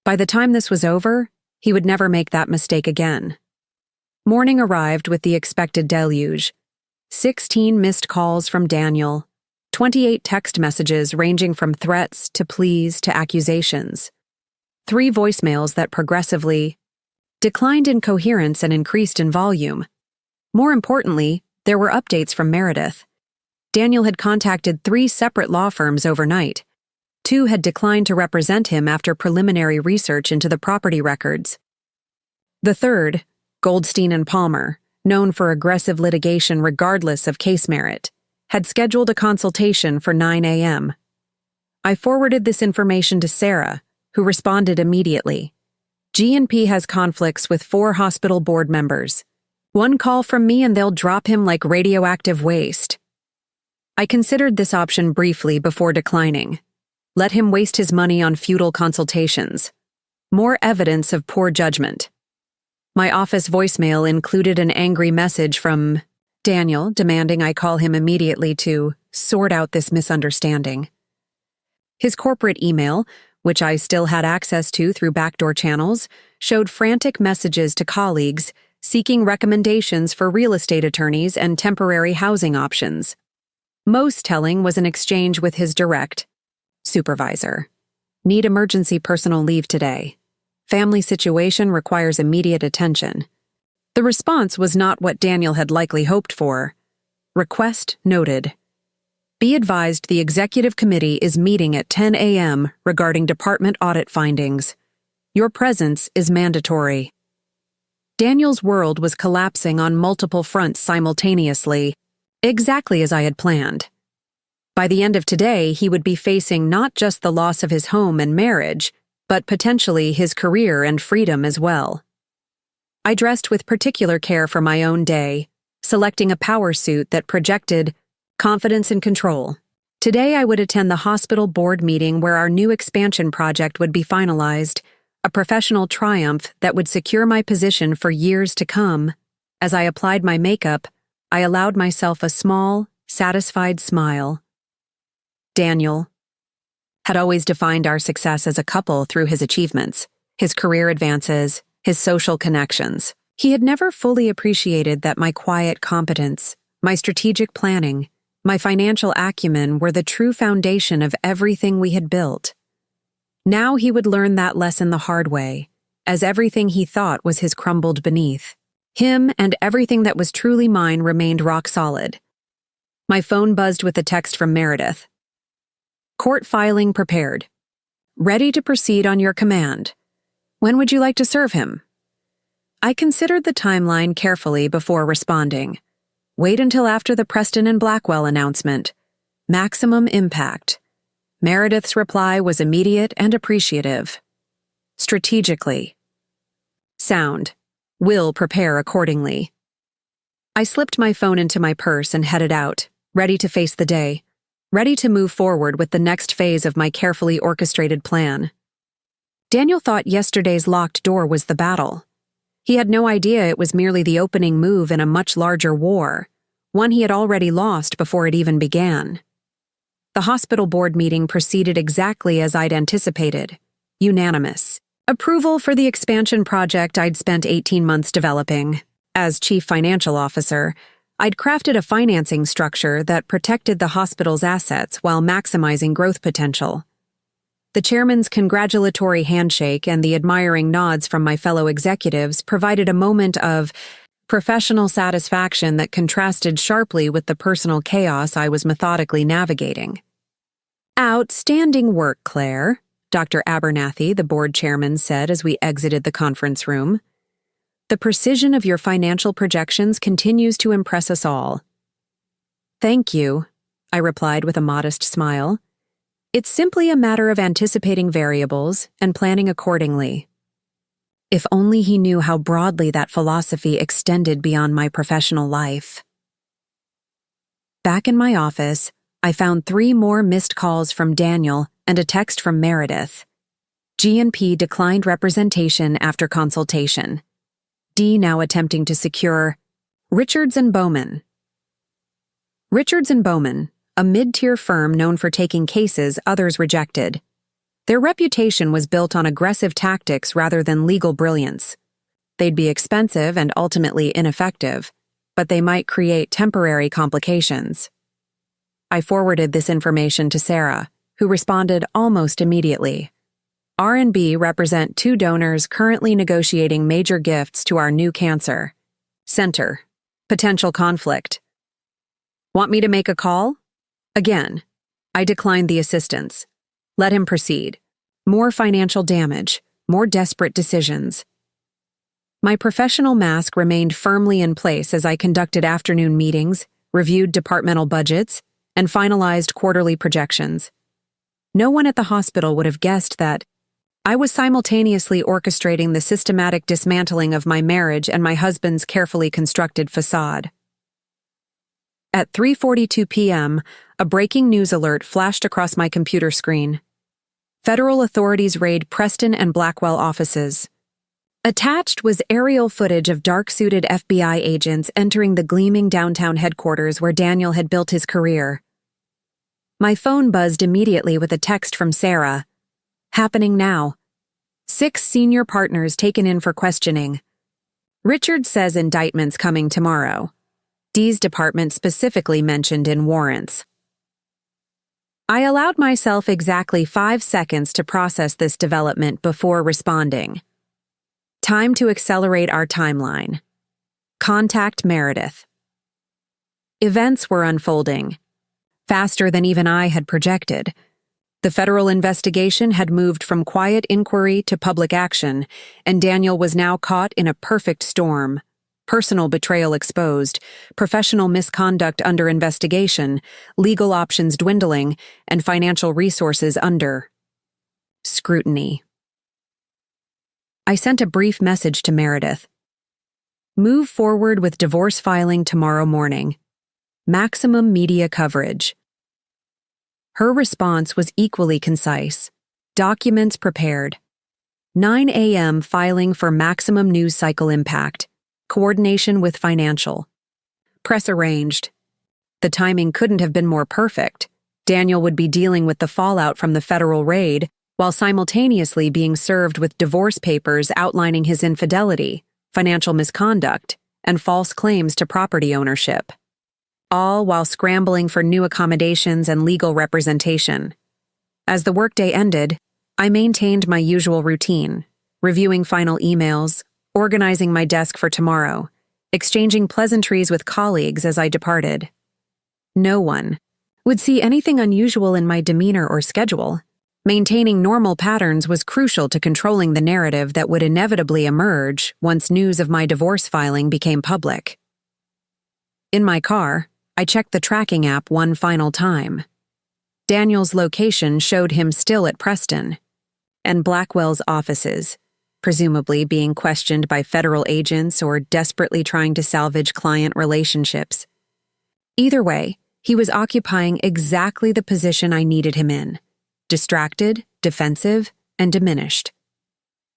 By the time this was over, he would never make that mistake again. Morning arrived with the expected deluge. 16 missed calls from Daniel, 28 text messages ranging from threats to pleas to accusations, 3 voicemails that progressively declined in coherence and increased in volume. More importantly, there were updates from Meredith. Daniel had contacted 3 separate law firms overnight. 2 had declined to represent him after preliminary research into the property records. The third, Goldstein and Palmer, known for aggressive litigation regardless of case merit, had scheduled a consultation for 9 a.m. I forwarded this information to Sarah, who responded immediately. G&P has conflicts with 4 hospital board members. 1 call from me and they'll drop him like radioactive waste. I considered this option briefly before declining. Let him waste his money on futile consultations. More evidence of poor judgment. My office voicemail included an angry message from Daniel demanding I call him immediately to sort out this misunderstanding. His corporate email, which I still had access to through backdoor channels, showed frantic messages to colleagues seeking recommendations for real estate attorneys and temporary housing options. Most telling was an exchange with his direct supervisor. Need emergency personal leave today. Family situation requires immediate attention. The response was not what Daniel had likely hoped for. Request noted. Be advised the executive committee is meeting at 10 a.m. regarding department audit findings. Your presence is mandatory. Daniel's world was collapsing on multiple fronts simultaneously, exactly as I had planned. By the end of today, he would be facing not just the loss of his home and marriage, but potentially his career and freedom as well. I dressed with particular care for my own day, selecting a power suit that projected confidence and control. Today I would attend the hospital board meeting where our new expansion project would be finalized, a professional triumph that would secure my position for years to come. As I applied my makeup, I allowed myself a small, satisfied smile. Daniel. had always defined our success as a couple through his achievements, his career advances, his social connections. He had never fully appreciated that my quiet competence, my strategic planning, my financial acumen were the true foundation of everything we had built. Now he would learn that lesson the hard way, as everything he thought was his crumbled beneath. Him and everything that was truly mine remained rock solid. My phone buzzed with a text from Meredith. Court filing prepared. Ready to proceed on your command. When would you like to serve him? I considered the timeline carefully before responding. Wait until after the Preston and Blackwell announcement. Maximum impact. Meredith's reply was immediate and appreciative. Strategically. Sound. Will prepare accordingly. I slipped my phone into my purse and headed out, ready to face the day, ready to move forward with the next phase of my carefully orchestrated plan. Daniel thought yesterday's locked door was the battle. He had no idea it was merely the opening move in a much larger war, one he had already lost before it even began. The hospital board meeting proceeded exactly as I'd anticipated, unanimous. Approval for the expansion project I'd spent 18 months developing. As chief financial officer, I'd crafted a financing structure that protected the hospital's assets while maximizing growth potential. The chairman's congratulatory handshake and the admiring nods from my fellow executives provided a moment of professional satisfaction that contrasted sharply with the personal chaos I was methodically navigating. Outstanding work, Claire, Dr. Abernathy, the board chairman, said as we exited the conference room. The precision of your financial projections continues to impress us all. Thank you, I replied with a modest smile. It's simply a matter of anticipating variables and planning accordingly. If only he knew how broadly that philosophy extended beyond my professional life. Back in my office, I found 3 more missed calls from Daniel and a text from Meredith. G&P declined representation after consultation. D now attempting to secure Richards & Bowman. Richards & Bowman, a mid-tier firm known for taking cases others rejected. Their reputation was built on aggressive tactics rather than legal brilliance. They'd be expensive and ultimately ineffective, but they might create temporary complications. I forwarded this information to Sarah, who responded almost immediately. R&B represent 2 donors currently negotiating major gifts to our new cancer center. Potential conflict. Want me to make a call? Again, I declined the assistance. Let him proceed. More financial damage, more desperate decisions. My professional mask remained firmly in place as I conducted afternoon meetings, reviewed departmental budgets, and finalized quarterly projections. No one at the hospital would have guessed that I was simultaneously orchestrating the systematic dismantling of my marriage and my husband's carefully constructed facade. At 3:42 p.m., a breaking news alert flashed across my computer screen. Federal authorities raid Preston and Blackwell offices. Attached was aerial footage of dark-suited FBI agents entering the gleaming downtown headquarters where Daniel had built his career. My phone buzzed immediately with a text from Sarah. Happening now. 6 senior partners taken in for questioning. Richard says indictments coming tomorrow. D's department specifically mentioned in warrants. I allowed myself exactly 5 seconds to process this development before responding. Time to accelerate our timeline. Contact Meredith. Events were unfolding, faster than even I had projected. The federal investigation had moved from quiet inquiry to public action, and Daniel was now caught in a perfect storm. Personal betrayal exposed, professional misconduct under investigation, legal options dwindling, and financial resources under scrutiny. I sent a brief message to Meredith. Move forward with divorce filing tomorrow morning. Maximum media coverage. Her response was equally concise. Documents prepared. 9 a.m. filing for maximum news cycle impact. Coordination with financial. Press arranged. The timing couldn't have been more perfect. Daniel would be dealing with the fallout from the federal raid while simultaneously being served with divorce papers outlining his infidelity, financial misconduct, and false claims to property ownership. All while scrambling for new accommodations and legal representation. As the workday ended, I maintained my usual routine, reviewing final emails, organizing my desk for tomorrow, exchanging pleasantries with colleagues as I departed. No one would see anything unusual in my demeanor or schedule. Maintaining normal patterns was crucial to controlling the narrative that would inevitably emerge once news of my divorce filing became public. In my car, I checked the tracking app one final time. Daniel's location showed him still at Preston, and Blackwell's offices, presumably being questioned by federal agents or desperately trying to salvage client relationships. Either way, he was occupying exactly the position I needed him in, distracted, defensive, and diminished.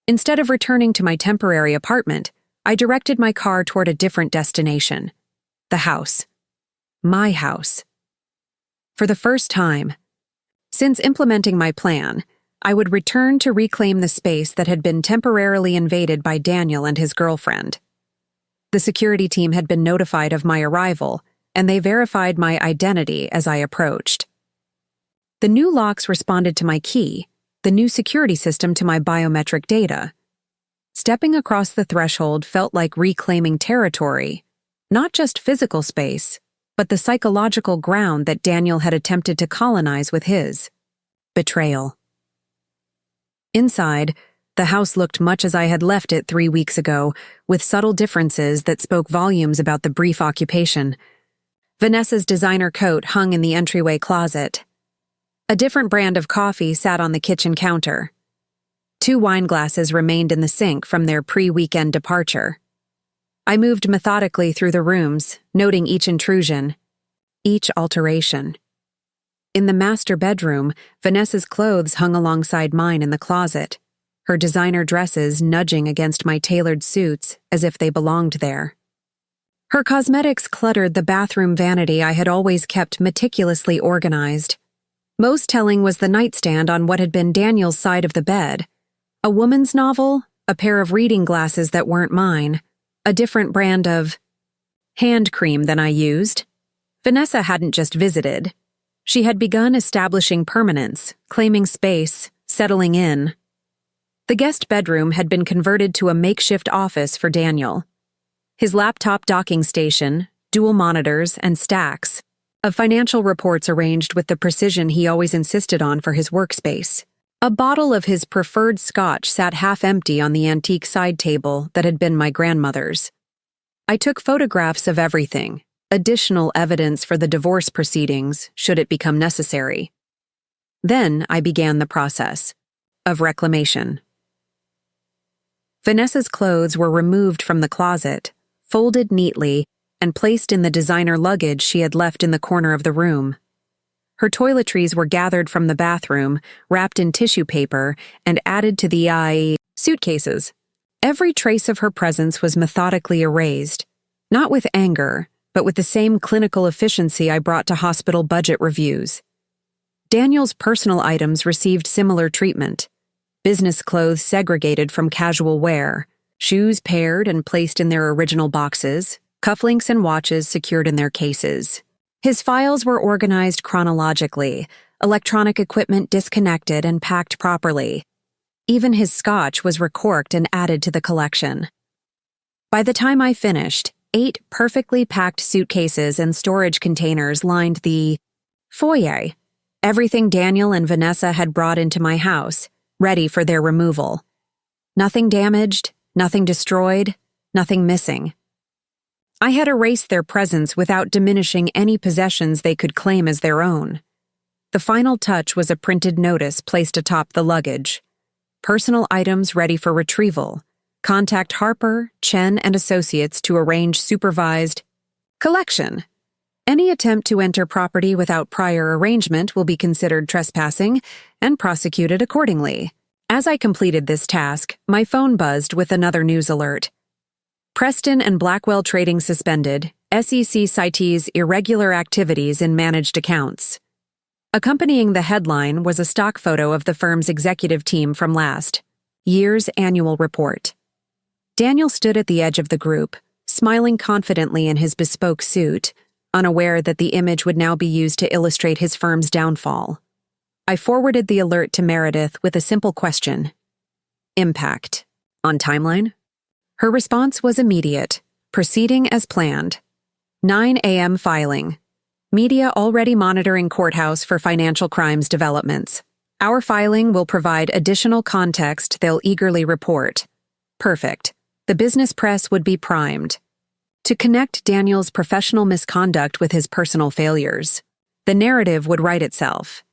Instead of returning to my temporary apartment, I directed my car toward a different destination, the house. My house. For the first time, since implementing my plan, I would return to reclaim the space that had been temporarily invaded by Daniel and his girlfriend. The security team had been notified of my arrival, and they verified my identity as I approached. The new locks responded to my key, the new security system to my biometric data. Stepping across the threshold felt like reclaiming territory, not just physical space, but the psychological ground that Daniel had attempted to colonize with his betrayal. Inside, the house looked much as I had left it 3 weeks ago, with subtle differences that spoke volumes about the brief occupation. Vanessa's designer coat hung in the entryway closet. A different brand of coffee sat on the kitchen counter. 2 wine glasses remained in the sink from their pre-weekend departure. I moved methodically through the rooms, noting each intrusion, each alteration. In the master bedroom, Vanessa's clothes hung alongside mine in the closet, her designer dresses nudging against my tailored suits as if they belonged there. Her cosmetics cluttered the bathroom vanity I had always kept meticulously organized. Most telling was the nightstand on what had been Daniel's side of the bed. A woman's novel, a pair of reading glasses that weren't mine, a different brand of hand cream than I used. Vanessa hadn't just visited. She had begun establishing permanence, claiming space, settling in. The guest bedroom had been converted to a makeshift office for Daniel. His laptop docking station, dual monitors, and stacks of financial reports arranged with the precision he always insisted on for his workspace. A bottle of his preferred scotch sat half empty on the antique side table that had been my grandmother's. I took photographs of everything, additional evidence for the divorce proceedings should it become necessary. Then I began the process of reclamation. Vanessa's clothes were removed from the closet, folded neatly, and placed in the designer luggage she had left in the corner of the room. Her toiletries were gathered from the bathroom, wrapped in tissue paper, and added to the suitcases. Every trace of her presence was methodically erased, not with anger, but with the same clinical efficiency I brought to hospital budget reviews. Daniel's personal items received similar treatment. Business clothes segregated from casual wear, shoes paired and placed in their original boxes, cufflinks and watches secured in their cases. His files were organized chronologically, electronic equipment disconnected and packed properly. Even his scotch was recorked and added to the collection. By the time I finished, 8 perfectly packed suitcases and storage containers lined the foyer, everything Daniel and Vanessa had brought into my house, ready for their removal. Nothing damaged, nothing destroyed, nothing missing. I had erased their presence without diminishing any possessions they could claim as their own. The final touch was a printed notice placed atop the luggage. Personal items ready for retrieval. Contact Harper, Chen, and Associates to arrange supervised collection. Any attempt to enter property without prior arrangement will be considered trespassing and prosecuted accordingly. As I completed this task, my phone buzzed with another news alert. Preston and Blackwell trading suspended. SEC cites irregular activities in managed accounts. Accompanying the headline was a stock photo of the firm's executive team from last year's annual report. Daniel stood at the edge of the group, smiling confidently in his bespoke suit, unaware that the image would now be used to illustrate his firm's downfall. I forwarded the alert to Meredith with a simple question. Impact. On timeline? Her response was immediate, proceeding as planned. 9 a.m. filing. Media already monitoring courthouse for financial crimes developments. Our filing will provide additional context they'll eagerly report. Perfect. The business press would be primed. To connect Daniel's professional misconduct with his personal failures, the narrative would write itself.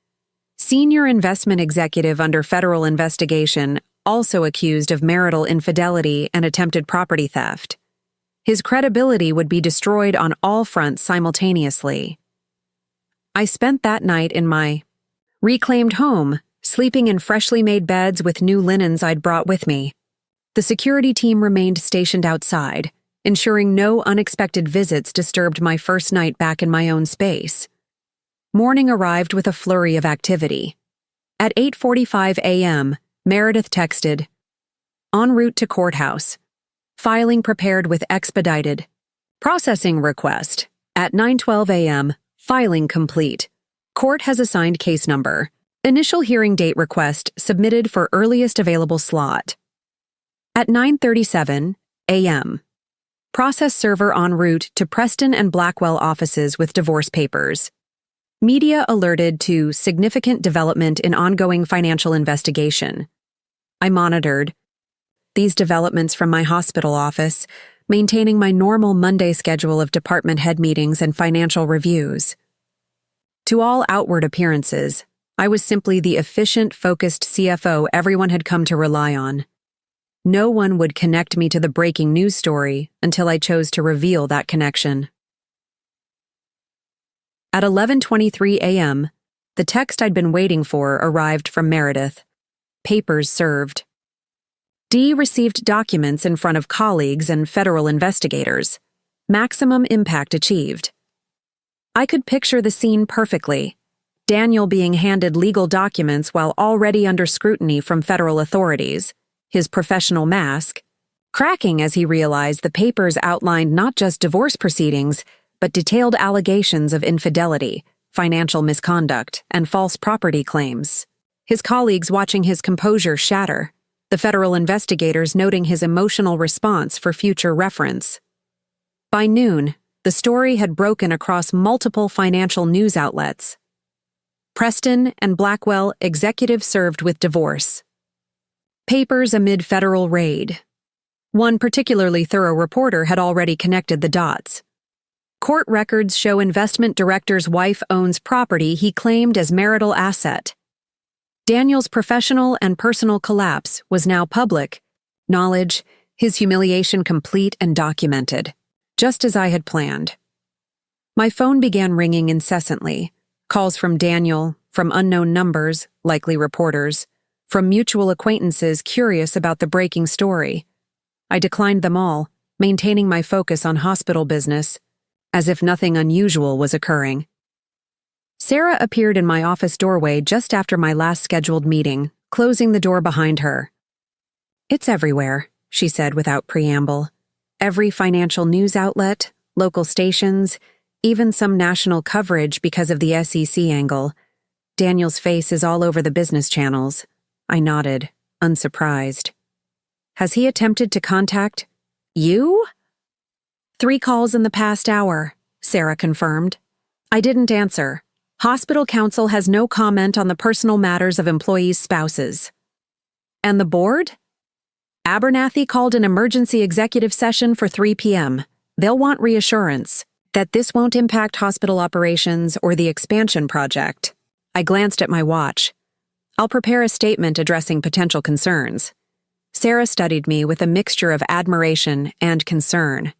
Senior investment executive under federal investigation, also accused of marital infidelity and attempted property theft. His credibility would be destroyed on all fronts simultaneously. I spent that night in my reclaimed home, sleeping in freshly made beds with new linens I'd brought with me. The security team remained stationed outside, ensuring no unexpected visits disturbed my first night back in my own space. Morning arrived with a flurry of activity. At 8:45 a.m., Meredith texted, "En route to courthouse. Filing prepared with expedited. Processing request. At 9:12 a.m., filing complete. Court has assigned case number. Initial hearing date request submitted for earliest available slot." At 9:37 a.m., process server en route to Preston and Blackwell offices with divorce papers. Media alerted to significant development in ongoing financial investigation. I monitored these developments from my hospital office, maintaining my normal Monday schedule of department head meetings and financial reviews. To all outward appearances, I was simply the efficient, focused CFO everyone had come to rely on. No one would connect me to the breaking news story until I chose to reveal that connection. At 11:23 a.m., the text I'd been waiting for arrived from Meredith. Papers served. D received documents in front of colleagues and federal investigators. Maximum impact achieved. I could picture the scene perfectly. Daniel being handed legal documents while already under scrutiny from federal authorities, his professional mask, cracking as he realized the papers outlined not just divorce proceedings, but detailed allegations of infidelity, financial misconduct, and false property claims. His colleagues watching his composure shatter, the federal investigators noting his emotional response for future reference. By noon, the story had broken across multiple financial news outlets. Preston and Blackwell executive served with divorce. Papers amid federal raid. One particularly thorough reporter had already connected the dots. Court records show investment director's wife owns property he claimed as marital asset. Daniel's professional and personal collapse was now public knowledge, his humiliation complete and documented, just as I had planned. My phone began ringing incessantly, calls from Daniel, from unknown numbers, likely reporters, from mutual acquaintances curious about the breaking story. I declined them all, maintaining my focus on hospital business, as if nothing unusual was occurring. Sarah appeared in my office doorway just after my last scheduled meeting, closing the door behind her. "It's everywhere," she said without preamble. "Every financial news outlet, local stations, even some national coverage because of the SEC angle. Daniel's face is all over the business channels." I nodded, unsurprised. "Has he attempted to contact you?" 3 calls in the past hour, Sarah confirmed. I didn't answer. Hospital counsel has no comment on the personal matters of employees' spouses. And the board? Abernathy called an emergency executive session for 3 p.m. They'll want reassurance that this won't impact hospital operations or the expansion project. I glanced at my watch. I'll prepare a statement addressing potential concerns. Sarah studied me with a mixture of admiration and concern.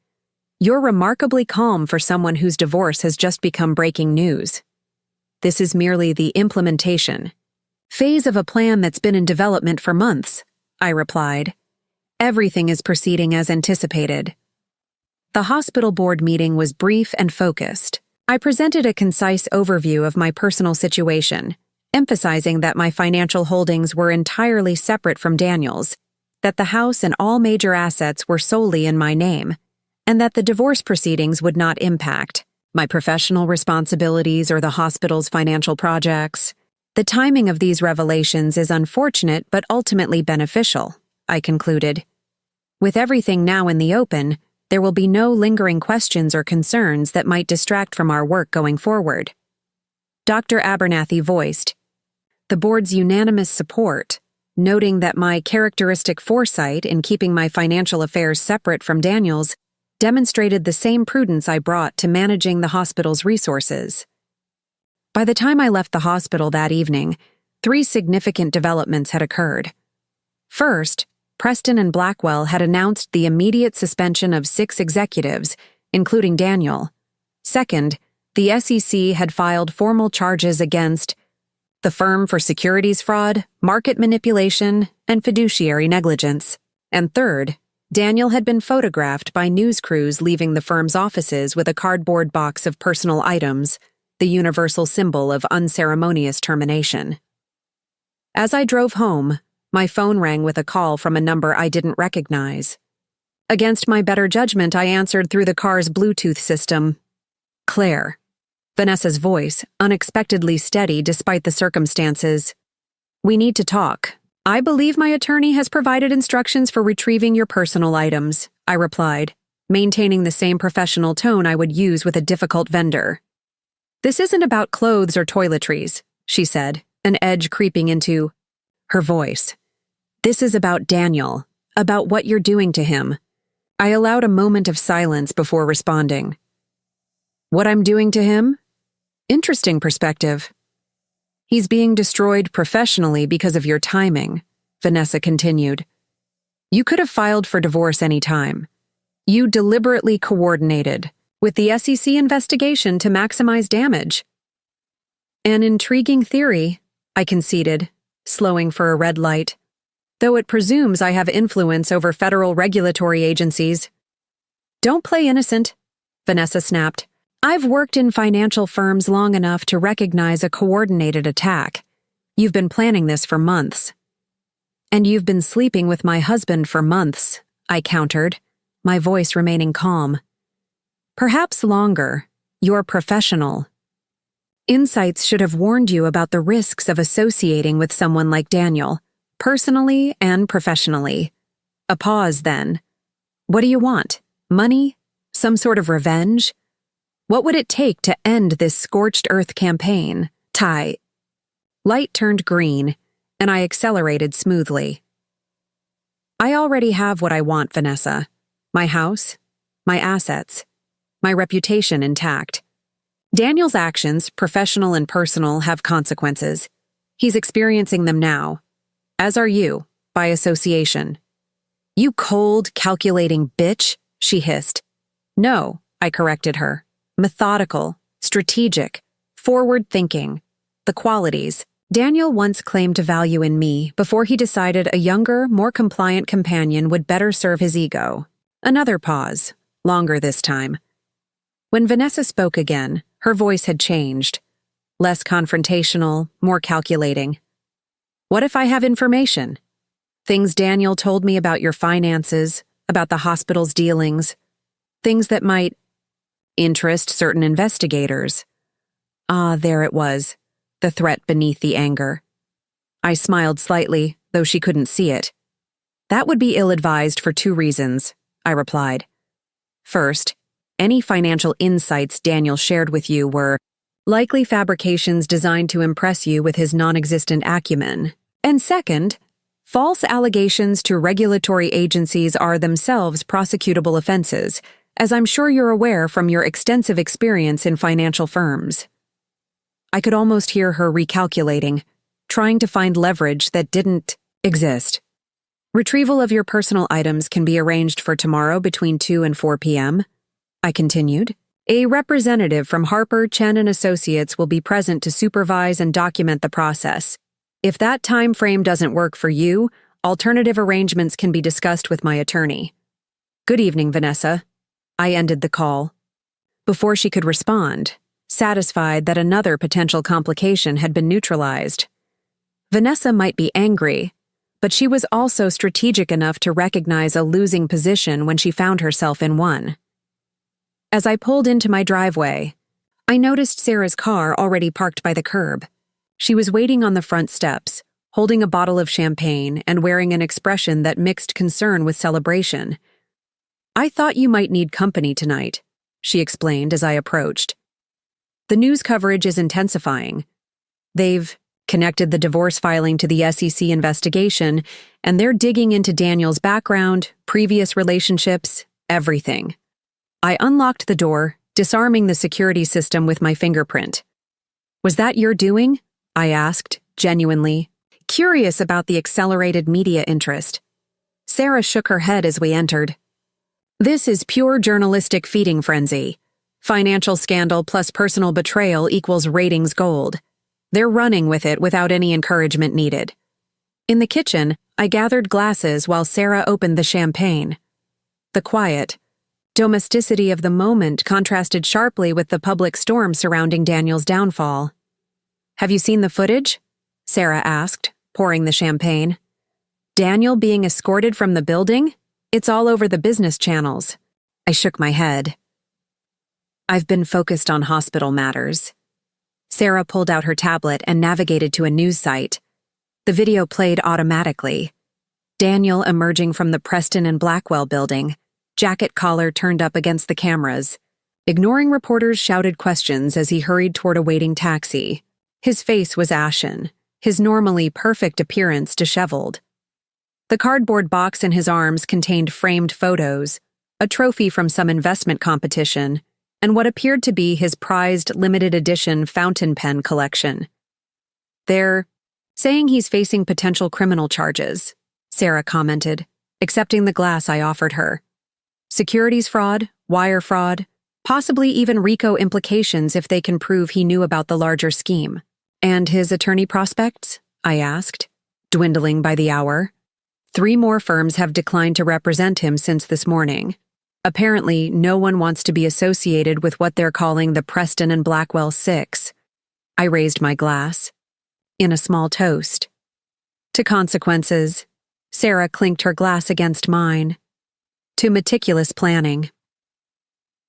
"You're remarkably calm for someone whose divorce has just become breaking news. This is merely the implementation phase of a plan that's been in development for months," I replied. "Everything is proceeding as anticipated." The hospital board meeting was brief and focused. I presented a concise overview of my personal situation, emphasizing that my financial holdings were entirely separate from Daniel's, that the house and all major assets were solely in my name, and that the divorce proceedings would not impact my professional responsibilities or the hospital's financial projects. The timing of these revelations is unfortunate but ultimately beneficial, I concluded. With everything now in the open, there will be no lingering questions or concerns that might distract from our work going forward. Dr. Abernathy voiced the board's unanimous support, noting that my characteristic foresight in keeping my financial affairs separate from Daniel's demonstrated the same prudence I brought to managing the hospital's resources. By the time I left the hospital that evening, 3 significant developments had occurred. First, Preston and Blackwell had announced the immediate suspension of 6 executives, including Daniel. Second, the SEC had filed formal charges against the firm for securities fraud, market manipulation, and fiduciary negligence. And third, Daniel had been photographed by news crews leaving the firm's offices with a cardboard box of personal items, the universal symbol of unceremonious termination. As I drove home, my phone rang with a call from a number I didn't recognize. Against my better judgment, I answered through the car's Bluetooth system. Claire. Vanessa's voice, unexpectedly steady despite the circumstances. We need to talk. I believe my attorney has provided instructions for retrieving your personal items, I replied, maintaining the same professional tone I would use with a difficult vendor. This isn't about clothes or toiletries, she said, an edge creeping into her voice. This is about Daniel, about what you're doing to him. I allowed a moment of silence before responding. What I'm doing to him? Interesting perspective. He's being destroyed professionally because of your timing, Vanessa continued. You could have filed for divorce any time. You deliberately coordinated with the SEC investigation to maximize damage. An intriguing theory, I conceded, slowing for a red light, though it presumes I have influence over federal regulatory agencies. Don't play innocent, Vanessa snapped. I've worked in financial firms long enough to recognize a coordinated attack. You've been planning this for months. And you've been sleeping with my husband for months, I countered, my voice remaining calm. Perhaps longer. You're professional. Insights should have warned you about the risks of associating with someone like Daniel, personally and professionally. A pause then. What do you want? Money? Some sort of revenge? What would it take to end this scorched earth campaign? Ty. Light turned green, and I accelerated smoothly. I already have what I want, Vanessa. My house, my assets, my reputation intact. Daniel's actions, professional and personal, have consequences. He's experiencing them now. As are you, by association. You cold, calculating bitch, she hissed. No, I corrected her. Methodical, strategic, forward-thinking. The qualities Daniel once claimed to value in me before he decided a younger, more compliant companion would better serve his ego. Another pause, longer this time. When Vanessa spoke again, her voice had changed. Less confrontational, more calculating. What if I have information? Things Daniel told me about your finances, about the hospital's dealings. Things that might interest certain investigators. Ah, there it was, the threat beneath the anger. I smiled slightly, though she couldn't see it. That would be ill-advised for 2 reasons, I replied. First, any financial insights Daniel shared with you were likely fabrications designed to impress you with his non-existent acumen. And second, false allegations to regulatory agencies are themselves prosecutable offenses, as I'm sure you're aware from your extensive experience in financial firms. I could almost hear her recalculating, trying to find leverage that didn't exist. Retrieval of your personal items can be arranged for tomorrow between 2 and 4 p.m., I continued. A representative from Harper, Chen & Associates will be present to supervise and document the process. If that time frame doesn't work for you, alternative arrangements can be discussed with my attorney. Good evening, Vanessa. I ended the call. Before she could respond, satisfied that another potential complication had been neutralized. Vanessa might be angry, but she was also strategic enough to recognize a losing position when she found herself in one. As I pulled into my driveway, I noticed Sarah's car already parked by the curb. She was waiting on the front steps, holding a bottle of champagne and wearing an expression that mixed concern with celebration. "I thought you might need company tonight," she explained as I approached. "The news coverage is intensifying. They've connected the divorce filing to the SEC investigation, and they're digging into Daniel's background, previous relationships, everything." I unlocked the door, disarming the security system with my fingerprint. "Was that your doing?" I asked, genuinely, curious about the accelerated media interest. Sarah shook her head as we entered. "This is pure journalistic feeding frenzy. Financial scandal plus personal betrayal equals ratings gold. They're running with it without any encouragement needed." In the kitchen, I gathered glasses while Sarah opened the champagne. The quiet, domesticity of the moment contrasted sharply with the public storm surrounding Daniel's downfall. "Have you seen the footage?" Sarah asked, pouring the champagne. "Daniel being escorted from the building? It's all over the business channels." I shook my head. "I've been focused on hospital matters." Sarah pulled out her tablet and navigated to a news site. The video played automatically. Daniel emerging from the Preston and Blackwell building, jacket collar turned up against the cameras. Ignoring reporters' shouted questions as he hurried toward a waiting taxi. His face was ashen, his normally perfect appearance disheveled. The cardboard box in his arms contained framed photos, a trophy from some investment competition, and what appeared to be his prized limited edition fountain pen collection. "They're saying he's facing potential criminal charges," Sarah commented, accepting the glass I offered her. "Securities fraud, wire fraud, possibly even RICO implications if they can prove he knew about the larger scheme." "And his attorney prospects?" I asked, dwindling by the hour. 3 more firms have declined to represent him since this morning. Apparently, no one wants to be associated with what they're calling the Preston and Blackwell Six. I raised my glass. In a small toast. To consequences. Sarah clinked her glass against mine. To meticulous planning.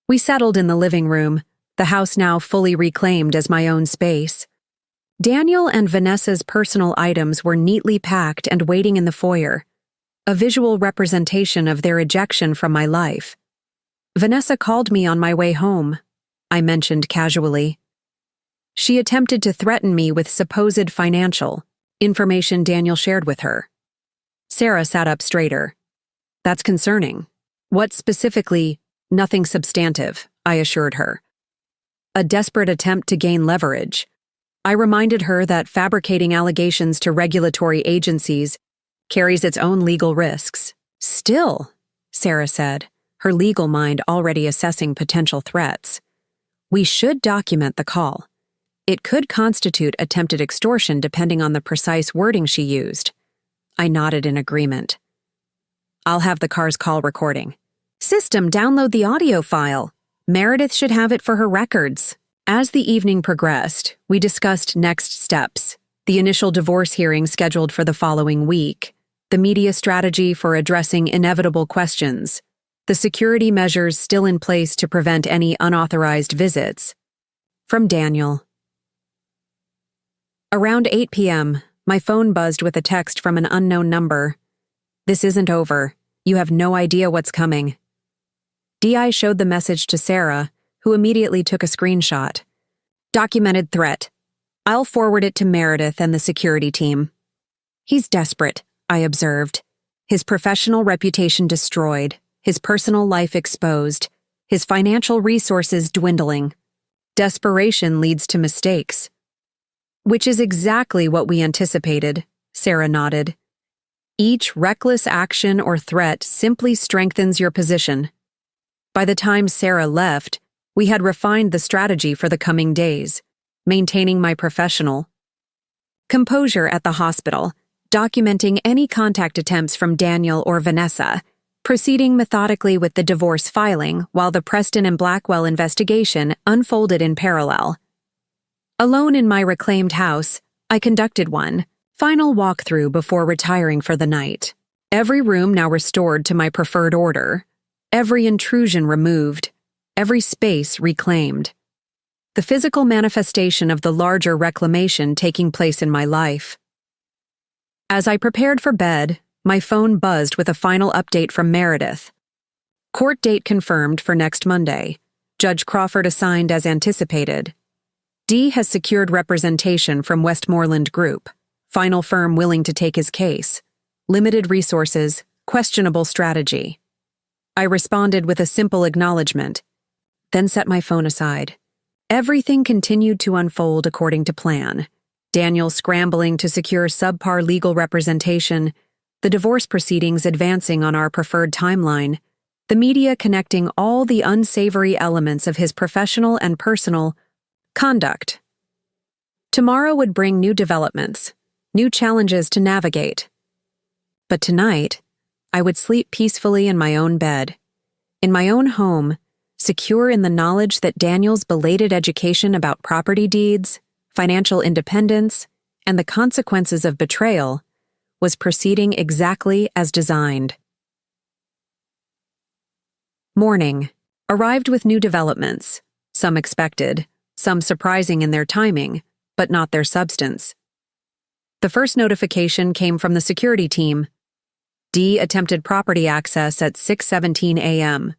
We settled in the living room, the house now fully reclaimed as my own space. Daniel and Vanessa's personal items were neatly packed and waiting in the foyer, a visual representation of their ejection from my life. "Vanessa called me on my way home," I mentioned casually. "She attempted to threaten me with supposed financial information Daniel shared with her." Sarah sat up straighter. "That's concerning. What specifically?" "Nothing substantive," I assured her. "A desperate attempt to gain leverage." I reminded her that fabricating allegations to regulatory agencies carries its own legal risks. "Still," Sarah said, her legal mind already assessing potential threats, "we should document the call. It could constitute attempted extortion depending on the precise wording she used." I nodded in agreement. "I'll have the car's call recording." "System, download the audio file. Meredith should have it for her records." As the evening progressed, we discussed next steps, the initial divorce hearing scheduled for the following week, the media strategy for addressing inevitable questions, the security measures still in place to prevent any unauthorized visits. From Daniel. Around 8 p.m., my phone buzzed with a text from an unknown number. "This isn't over. You have no idea what's coming." DI showed the message to Sarah, who immediately took a screenshot. "Documented threat. I'll forward it to Meredith and the security team." "He's desperate," I observed. "His professional reputation destroyed, his personal life exposed, his financial resources dwindling. Desperation leads to mistakes." "Which is exactly what we anticipated," Sarah nodded. "Each reckless action or threat simply strengthens your position." By the time Sarah left, we had refined the strategy for the coming days, maintaining my professional composure at the hospital, documenting any contact attempts from Daniel or Vanessa, proceeding methodically with the divorce filing while the Preston and Blackwell investigation unfolded in parallel. Alone in my reclaimed house, I conducted one final walkthrough before retiring for the night. Every room now restored to my preferred order, every intrusion removed, every space reclaimed. The physical manifestation of the larger reclamation taking place in my life. As I prepared for bed, my phone buzzed with a final update from Meredith. Court date confirmed for next Monday. Judge Crawford assigned as anticipated. Dee has secured representation from Westmoreland Group, final firm willing to take his case. Limited resources, questionable strategy. I responded with a simple acknowledgement, then set my phone aside. Everything continued to unfold according to plan. Daniel scrambling to secure subpar legal representation, the divorce proceedings advancing on our preferred timeline, the media connecting all the unsavory elements of his professional and personal conduct. Tomorrow would bring new developments, new challenges to navigate. But tonight, I would sleep peacefully in my own bed, in my own home, secure in the knowledge that Daniel's belated education about property deeds, financial independence, and the consequences of betrayal was proceeding exactly as designed. Morning arrived with new developments, some expected, some surprising in their timing, but not their substance. The first notification came from the security team. Dee attempted property access at 6:17 a.m.,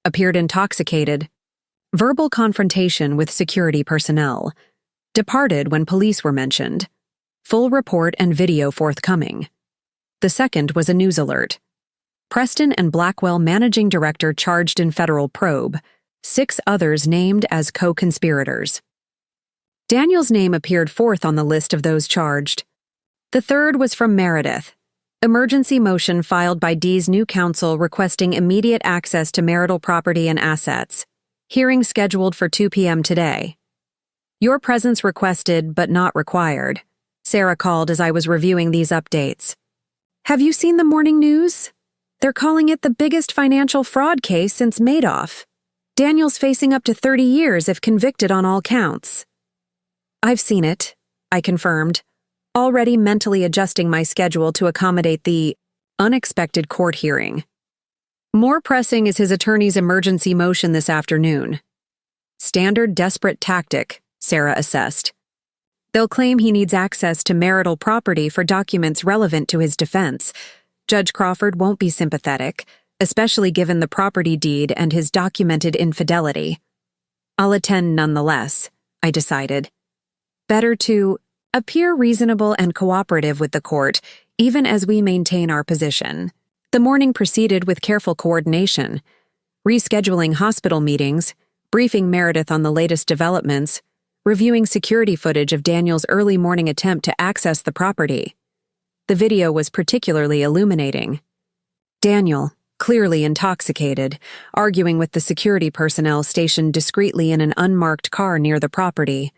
appeared intoxicated, verbal confrontation with security personnel, departed when police were mentioned, full report and video forthcoming. The second was a news alert. Preston and Blackwell managing director charged in federal probe, 6 others named as co-conspirators. Daniel's name appeared fourth on the list of those charged. The third was from Meredith. Emergency motion filed by Dee's new counsel requesting immediate access to marital property and assets. Hearing scheduled for 2 p.m. today. Your presence requested but not required. Sarah called as I was reviewing these updates. Have you seen the morning news? They're calling it the biggest financial fraud case since Madoff. Daniel's facing up to 30 years if convicted on all counts. I've seen it, I confirmed, already mentally adjusting my schedule to accommodate the unexpected court hearing. More pressing is his attorney's emergency motion this afternoon. Standard desperate tactic, Sarah assessed. They'll claim he needs access to marital property for documents relevant to his defense. Judge Crawford won't be sympathetic, especially given the property deed and his documented infidelity. I'll attend nonetheless, I decided. Better to appear reasonable and cooperative with the court, even as we maintain our position. The morning proceeded with careful coordination, rescheduling hospital meetings, briefing Meredith on the latest developments, reviewing security footage of Daniel's early morning attempt to access the property. The video was particularly illuminating. Daniel, clearly intoxicated, arguing with the security personnel stationed discreetly in an unmarked car near the property.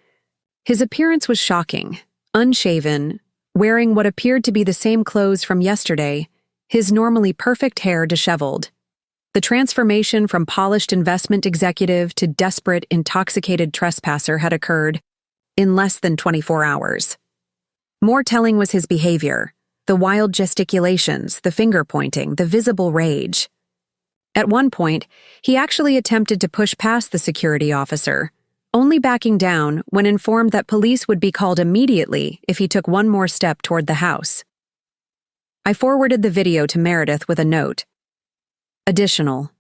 His appearance was shocking, unshaven, wearing what appeared to be the same clothes from yesterday, his normally perfect hair disheveled. The transformation from polished investment executive to desperate, intoxicated trespasser had occurred in less than 24 hours. More telling was his behavior, the wild gesticulations, the finger-pointing, the visible rage. At one point, he actually attempted to push past the security officer, only backing down when informed that police would be called immediately if he took one more step toward the house. I forwarded the video to Meredith with a note. Additional.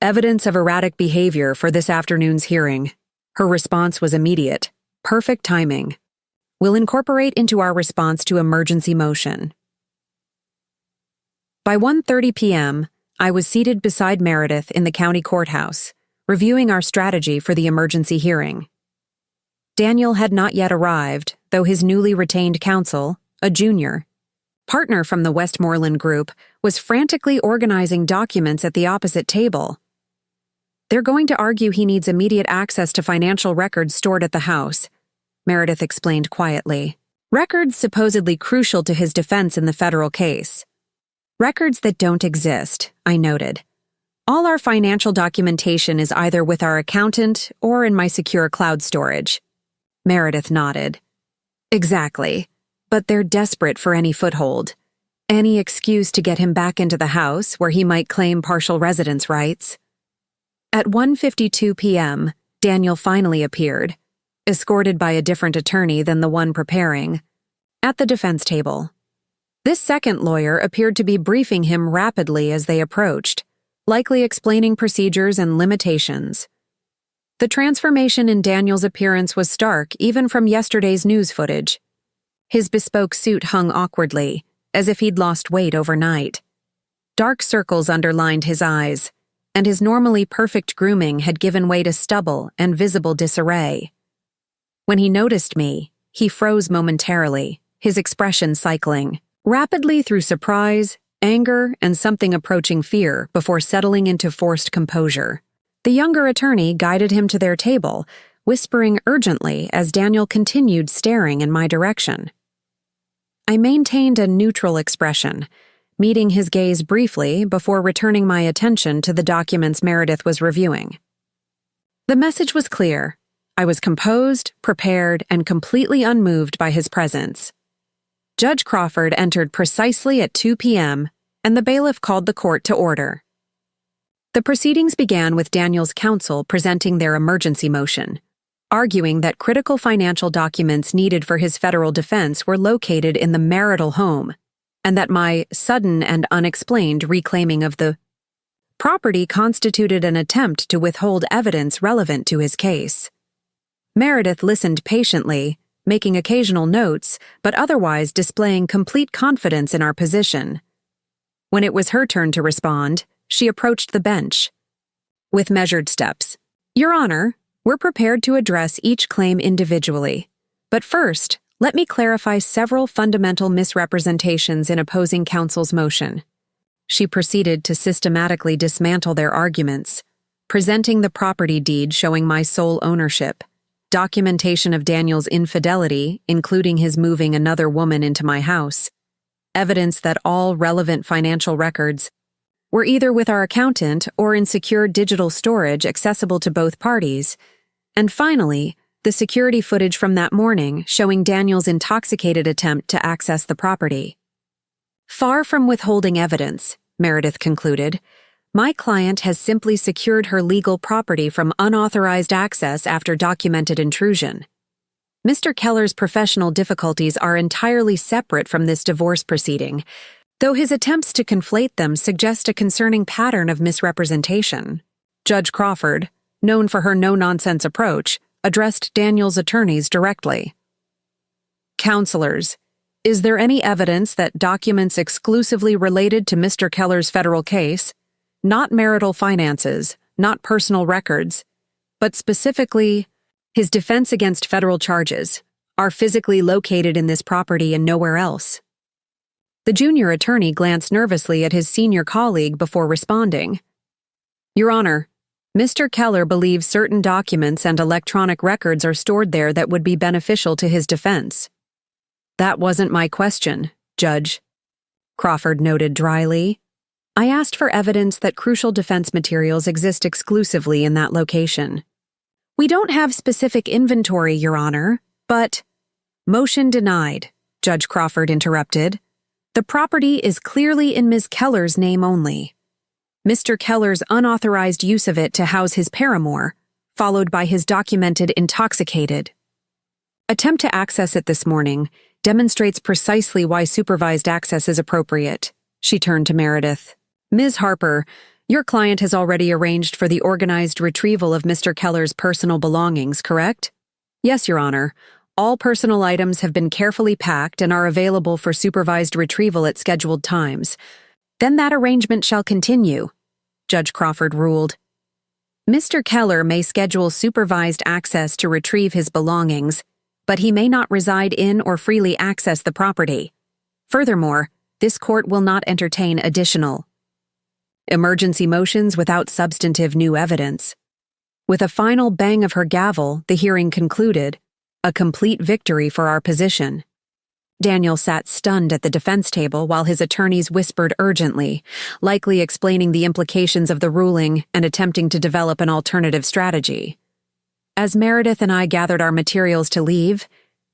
Evidence of erratic behavior for this afternoon's hearing. Her response was immediate. Perfect timing. We'll incorporate into our response to emergency motion. By 1:30 p.m., I was seated beside Meredith in the county courthouse, reviewing our strategy for the emergency hearing. Daniel had not yet arrived, though his newly retained counsel, a junior, partner from the Westmoreland Group, was frantically organizing documents at the opposite table. They're going to argue he needs immediate access to financial records stored at the house, Meredith explained quietly. Records supposedly crucial to his defense in the federal case. Records that don't exist, I noted. All our financial documentation is either with our accountant or in my secure cloud storage. Meredith nodded. Exactly. But they're desperate for any foothold. Any excuse to get him back into the house where he might claim partial residence rights. At 1:52 p.m., Daniel finally appeared, escorted by a different attorney than the one preparing, at the defense table. This second lawyer appeared to be briefing him rapidly as they approached, likely explaining procedures and limitations. The transformation in Daniel's appearance was stark even from yesterday's news footage. His bespoke suit hung awkwardly, as if he'd lost weight overnight. Dark circles underlined his eyes, and his normally perfect grooming had given way to stubble and visible disarray. When he noticed me, he froze momentarily, his expression cycling, rapidly through surprise, anger, and something approaching fear before settling into forced composure. The younger attorney guided him to their table, whispering urgently as Daniel continued staring in my direction. I maintained a neutral expression, meeting his gaze briefly before returning my attention to the documents Meredith was reviewing. The message was clear. I was composed, prepared, and completely unmoved by his presence. Judge Crawford entered precisely at 2 p.m., and the bailiff called the court to order. The proceedings began with Daniel's counsel presenting their emergency motion, arguing that critical financial documents needed for his federal defense were located in the marital home, and that my sudden and unexplained reclaiming of the property constituted an attempt to withhold evidence relevant to his case. Meredith listened patiently, making occasional notes, but otherwise displaying complete confidence in our position. When it was her turn to respond, she approached the bench. With measured steps, Your Honor, we're prepared to address each claim individually. But first, let me clarify several fundamental misrepresentations in opposing counsel's motion. She proceeded to systematically dismantle their arguments, presenting the property deed showing my sole ownership, documentation of Daniel's infidelity, including his moving another woman into my house, evidence that all relevant financial records were either with our accountant or in secure digital storage accessible to both parties, and finally, the security footage from that morning showing Daniel's intoxicated attempt to access the property. Far from withholding evidence, Meredith concluded, my client has simply secured her legal property from unauthorized access after documented intrusion. Mr. Keller's professional difficulties are entirely separate from this divorce proceeding, though his attempts to conflate them suggest a concerning pattern of misrepresentation. Judge Crawford, known for her no-nonsense approach, addressed Daniel's attorneys directly. Counselors, is there any evidence that documents exclusively related to Mr. Keller's federal case, not marital finances, not personal records, but specifically his defense against federal charges, are physically located in this property and nowhere else? The junior attorney glanced nervously at his senior colleague before responding. Your Honor, Mr. Keller believes certain documents and electronic records are stored there that would be beneficial to his defense. That wasn't my question, Judge, Crawford noted dryly. I asked for evidence that crucial defense materials exist exclusively in that location. We don't have specific inventory, Your Honor, but— Motion denied, Judge Crawford interrupted. The property is clearly in Ms. Keller's name only. Mr. Keller's unauthorized use of it to house his paramour, followed by his documented intoxicated attempt to access it this morning, demonstrates precisely why supervised access is appropriate. She turned to Meredith. Ms. Harper, your client has already arranged for the organized retrieval of Mr. Keller's personal belongings, correct? Yes, Your Honor. All personal items have been carefully packed and are available for supervised retrieval at scheduled times. Then that arrangement shall continue, Judge Crawford ruled. Mr. Keller may schedule supervised access to retrieve his belongings, but he may not reside in or freely access the property. Furthermore, this court will not entertain additional emergency motions without substantive new evidence. With a final bang of her gavel, the hearing concluded, a complete victory for our position. Daniel sat stunned at the defense table while his attorneys whispered urgently, likely explaining the implications of the ruling and attempting to develop an alternative strategy. As Meredith and I gathered our materials to leave,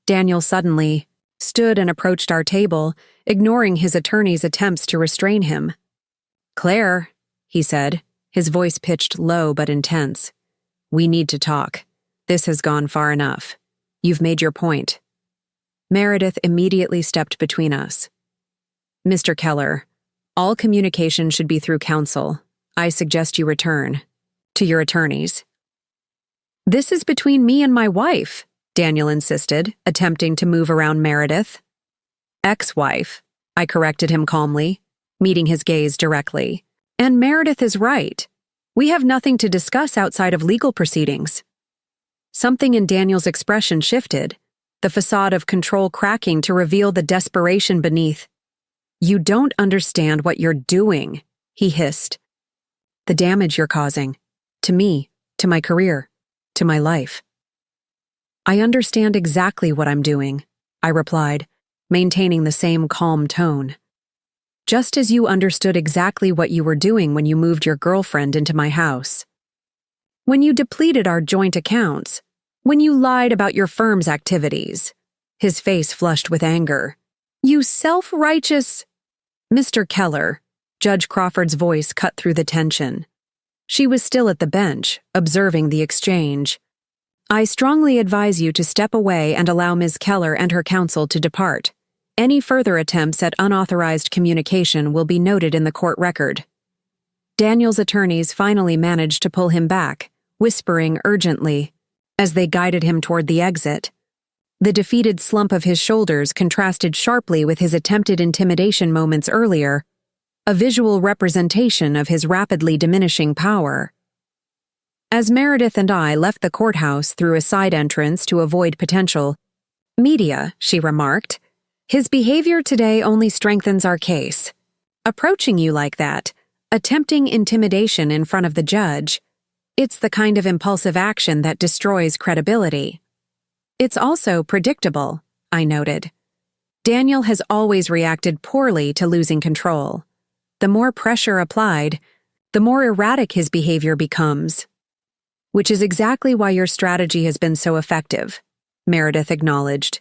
Daniel suddenly stood and approached our table, ignoring his attorney's attempts to restrain him. "Claire," he said, his voice pitched low but intense. "We need to talk. This has gone far enough. You've made your point." Meredith immediately stepped between us. "Mr. Keller, all communication should be through counsel. I suggest you return to your attorneys." "This is between me and my wife," Daniel insisted, attempting to move around Meredith. "Ex-wife," I corrected him calmly, meeting his gaze directly. "And Meredith is right. We have nothing to discuss outside of legal proceedings." Something in Daniel's expression shifted, the facade of control cracking to reveal the desperation beneath. "You don't understand what you're doing," he hissed. "The damage you're causing. To me, to my career, to my life." "I understand exactly what I'm doing," I replied, maintaining the same calm tone. "Just as you understood exactly what you were doing when you moved your girlfriend into my house. When you depleted our joint accounts. When you lied about your firm's activities." His face flushed with anger. "You self-righteous—" "Mr. Keller," Judge Crawford's voice cut through the tension. She was still at the bench, observing the exchange. "I strongly advise you to step away and allow Ms. Keller and her counsel to depart. Any further attempts at unauthorized communication will be noted in the court record." Daniel's attorneys finally managed to pull him back, whispering urgently, as they guided him toward the exit. The defeated slump of his shoulders contrasted sharply with his attempted intimidation moments earlier, a visual representation of his rapidly diminishing power. As Meredith and I left the courthouse through a side entrance to avoid potential media, she remarked, "His behavior today only strengthens our case. Approaching you like that, attempting intimidation in front of the judge, it's the kind of impulsive action that destroys credibility." "It's also predictable," I noted. Daniel has always reacted poorly to losing control. The more pressure applied, the more erratic his behavior becomes. "Which is exactly why your strategy has been so effective," Meredith acknowledged.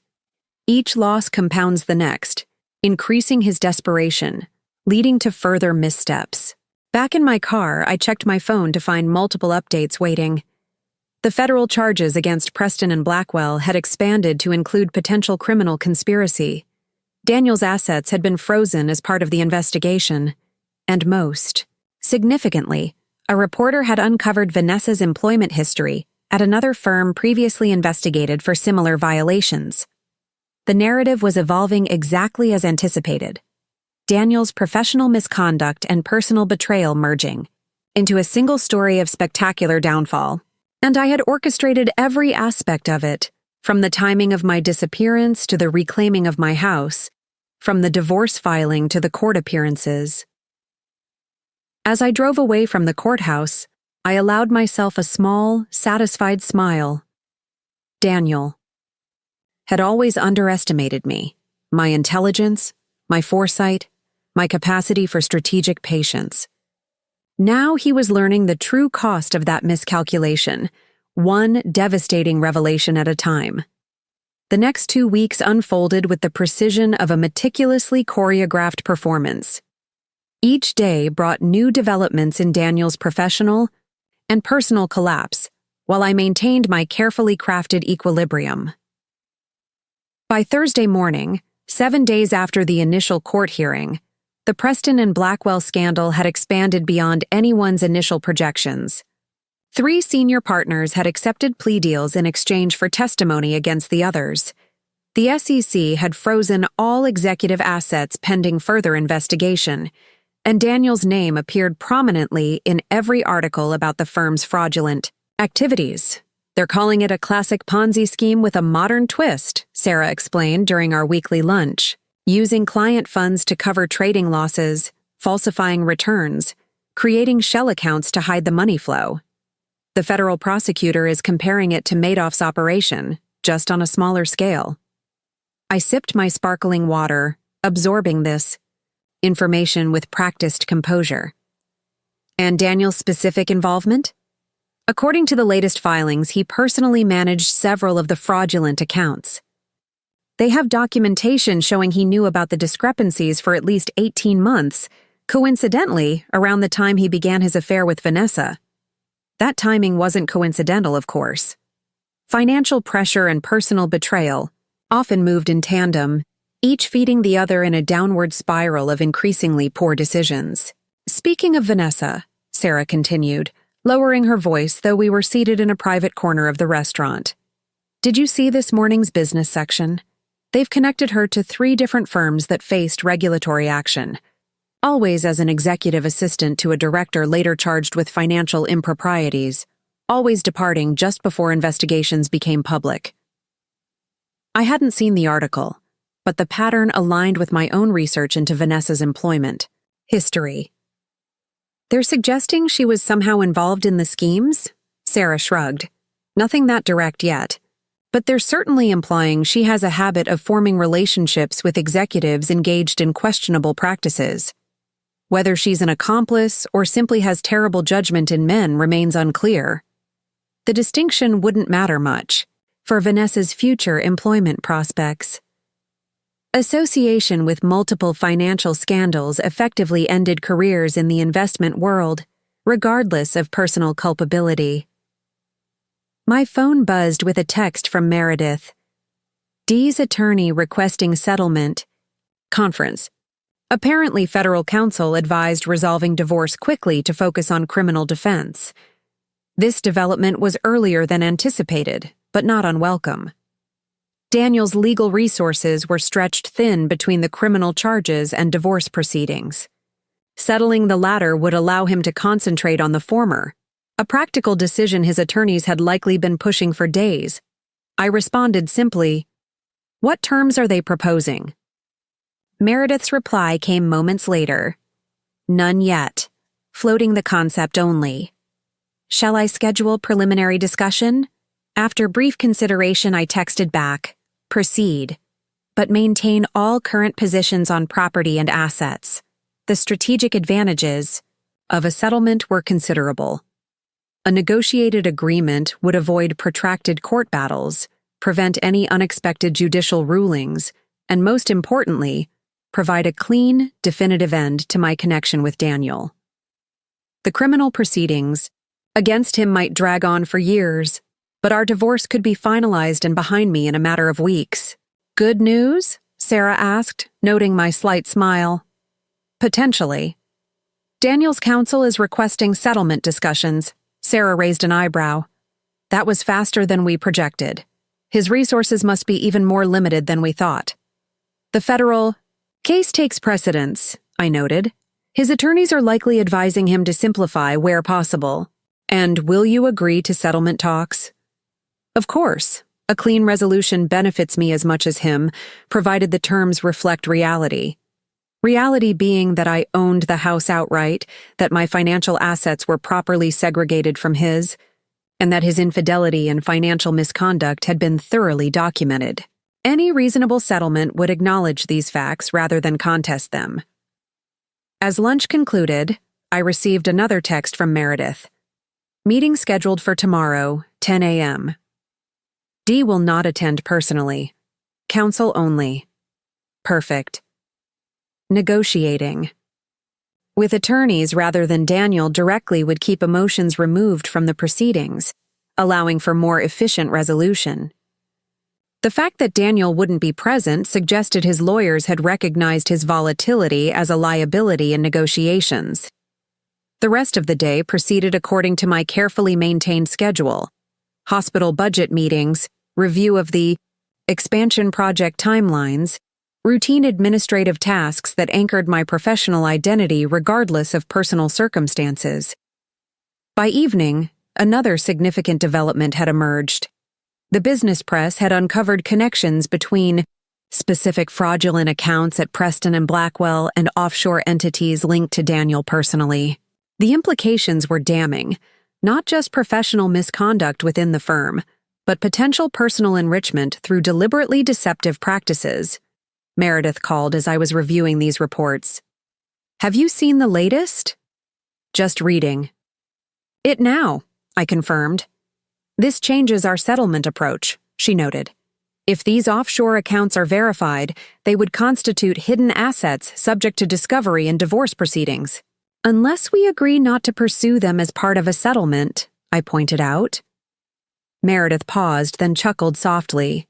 "Each loss compounds the next, increasing his desperation, leading to further missteps." Back in my car, I checked my phone to find multiple updates waiting. The federal charges against Preston and Blackwell had expanded to include potential criminal conspiracy. Daniel's assets had been frozen as part of the investigation. And most significantly, a reporter had uncovered Vanessa's employment history at another firm previously investigated for similar violations. The narrative was evolving exactly as anticipated. Daniel's professional misconduct and personal betrayal merging into a single story of spectacular downfall. And I had orchestrated every aspect of it, from the timing of my disappearance to the reclaiming of my house, from the divorce filing to the court appearances. As I drove away from the courthouse, I allowed myself a small, satisfied smile. Daniel had always underestimated me, my intelligence, my foresight, my capacity for strategic patience. Now he was learning the true cost of that miscalculation, one devastating revelation at a time. The next 2 weeks unfolded with the precision of a meticulously choreographed performance. Each day brought new developments in Daniel's professional and personal collapse, while I maintained my carefully crafted equilibrium. By Thursday morning, 7 days after the initial court hearing, the Preston and Blackwell scandal had expanded beyond anyone's initial projections. 3 senior partners had accepted plea deals in exchange for testimony against the others. The SEC had frozen all executive assets pending further investigation, and Daniel's name appeared prominently in every article about the firm's fraudulent activities. "They're calling it a classic Ponzi scheme with a modern twist," Sarah explained during our weekly lunch. "Using client funds to cover trading losses, falsifying returns, creating shell accounts to hide the money flow. The federal prosecutor is comparing it to Madoff's operation, just on a smaller scale." I sipped my sparkling water, absorbing this information with practiced composure. And Daniel's specific involvement? According to the latest filings, he personally managed several of the fraudulent accounts. They have documentation showing he knew about the discrepancies for at least 18 months, coincidentally, around the time he began his affair with Vanessa. That timing wasn't coincidental, of course. Financial pressure and personal betrayal often moved in tandem, each feeding the other in a downward spiral of increasingly poor decisions. Speaking of Vanessa, Sarah continued, lowering her voice though we were seated in a private corner of the restaurant. Did you see this morning's business section? They've connected her to 3 different firms that faced regulatory action. Always as an executive assistant to a director later charged with financial improprieties, always departing just before investigations became public. I hadn't seen the article, but the pattern aligned with my own research into Vanessa's employment history. They're suggesting she was somehow involved in the schemes? Sarah shrugged. Nothing that direct yet, but they're certainly implying she has a habit of forming relationships with executives engaged in questionable practices. Whether she's an accomplice or simply has terrible judgment in men remains unclear. The distinction wouldn't matter much for Vanessa's future employment prospects. Association with multiple financial scandals effectively ended careers in the investment world, regardless of personal culpability. My phone buzzed with a text from Meredith. Dee's attorney requesting settlement. Conference. Apparently, federal counsel advised resolving divorce quickly to focus on criminal defense. This development was earlier than anticipated, but not unwelcome. Daniel's legal resources were stretched thin between the criminal charges and divorce proceedings. Settling the latter would allow him to concentrate on the former, a practical decision his attorneys had likely been pushing for days. I responded simply, "What terms are they proposing?" Meredith's reply came moments later. "None yet, floating the concept only. Shall I schedule preliminary discussion?" After brief consideration, I texted back, "Proceed, but maintain all current positions on property and assets." The strategic advantages of a settlement were considerable. A negotiated agreement would avoid protracted court battles, prevent any unexpected judicial rulings, and most importantly, provide a clean, definitive end to my connection with Daniel. The criminal proceedings against him might drag on for years, but our divorce could be finalized and behind me in a matter of weeks. "Good news?" Sarah asked, noting my slight smile. "Potentially." "Daniel's counsel is requesting settlement discussions." Sarah raised an eyebrow. "That was faster than we projected. His resources must be even more limited than we thought." "The federal case takes precedence," I noted. "His attorneys are likely advising him to simplify where possible. And will you agree to settlement talks?" "Of course. A clean resolution benefits me as much as him, provided the terms reflect reality. Reality being that I owned the house outright, that my financial assets were properly segregated from his, and that his infidelity and financial misconduct had been thoroughly documented. Any reasonable settlement would acknowledge these facts rather than contest them." As lunch concluded, I received another text from Meredith. "Meeting scheduled for tomorrow, 10 a.m. Dee will not attend personally. Counsel only." Perfect. Negotiating. With attorneys rather than Daniel directly would keep emotions removed from the proceedings, allowing for more efficient resolution. The fact that Daniel wouldn't be present suggested his lawyers had recognized his volatility as a liability in negotiations. The rest of the day proceeded according to my carefully maintained schedule. Hospital budget meetings, review of the expansion project timelines, routine administrative tasks that anchored my professional identity regardless of personal circumstances. By evening, another significant development had emerged. The business press had uncovered connections between specific fraudulent accounts at Preston and Blackwell and offshore entities linked to Daniel personally. The implications were damning, not just professional misconduct within the firm, but potential personal enrichment through deliberately deceptive practices. Meredith called as I was reviewing these reports. Have you seen the latest? Just reading. It now, I confirmed. This changes our settlement approach, she noted. If these offshore accounts are verified, they would constitute hidden assets subject to discovery in divorce proceedings. Unless we agree not to pursue them as part of a settlement, I pointed out. Meredith paused, then chuckled softly.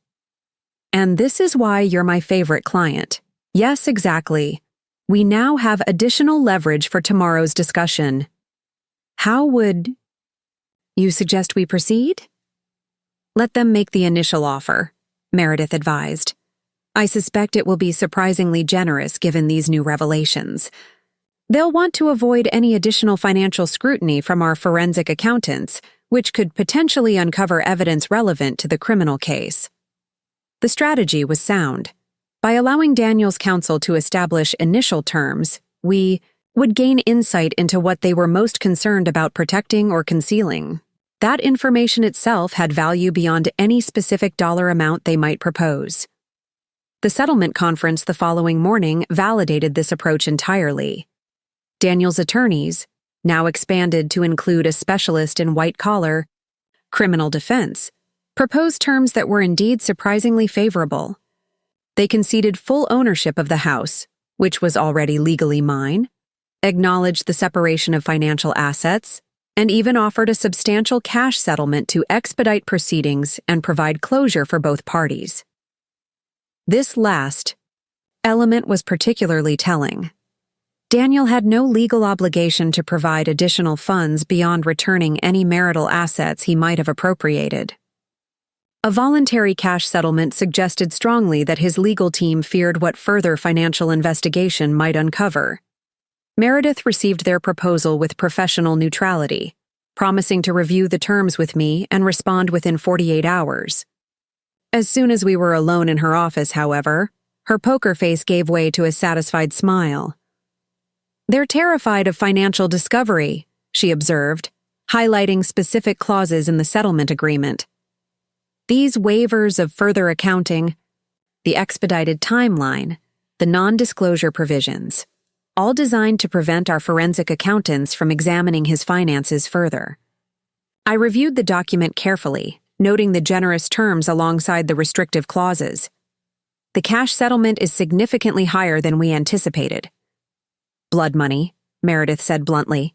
And this is why you're my favorite client. Yes, exactly. We now have additional leverage for tomorrow's discussion. How would you suggest we proceed? Let them make the initial offer, Meredith advised. I suspect it will be surprisingly generous given these new revelations. They'll want to avoid any additional financial scrutiny from our forensic accountants, which could potentially uncover evidence relevant to the criminal case. The strategy was sound. By allowing Daniel's counsel to establish initial terms, we would gain insight into what they were most concerned about protecting or concealing. That information itself had value beyond any specific dollar amount they might propose. The settlement conference the following morning validated this approach entirely. Daniel's attorneys, now expanded to include a specialist in white-collar criminal defense, proposed terms that were indeed surprisingly favorable. They conceded full ownership of the house, which was already legally mine, acknowledged the separation of financial assets, and even offered a substantial cash settlement to expedite proceedings and provide closure for both parties. This last element was particularly telling. Daniel had no legal obligation to provide additional funds beyond returning any marital assets he might have appropriated. A voluntary cash settlement suggested strongly that his legal team feared what further financial investigation might uncover. Meredith received their proposal with professional neutrality, promising to review the terms with me and respond within 48 hours. As soon as we were alone in her office, however, her poker face gave way to a satisfied smile. They're terrified of financial discovery, she observed, highlighting specific clauses in the settlement agreement. These waivers of further accounting, the expedited timeline, the non-disclosure provisions, all designed to prevent our forensic accountants from examining his finances further. I reviewed the document carefully, noting the generous terms alongside the restrictive clauses. The cash settlement is significantly higher than we anticipated. Blood money, Meredith said bluntly.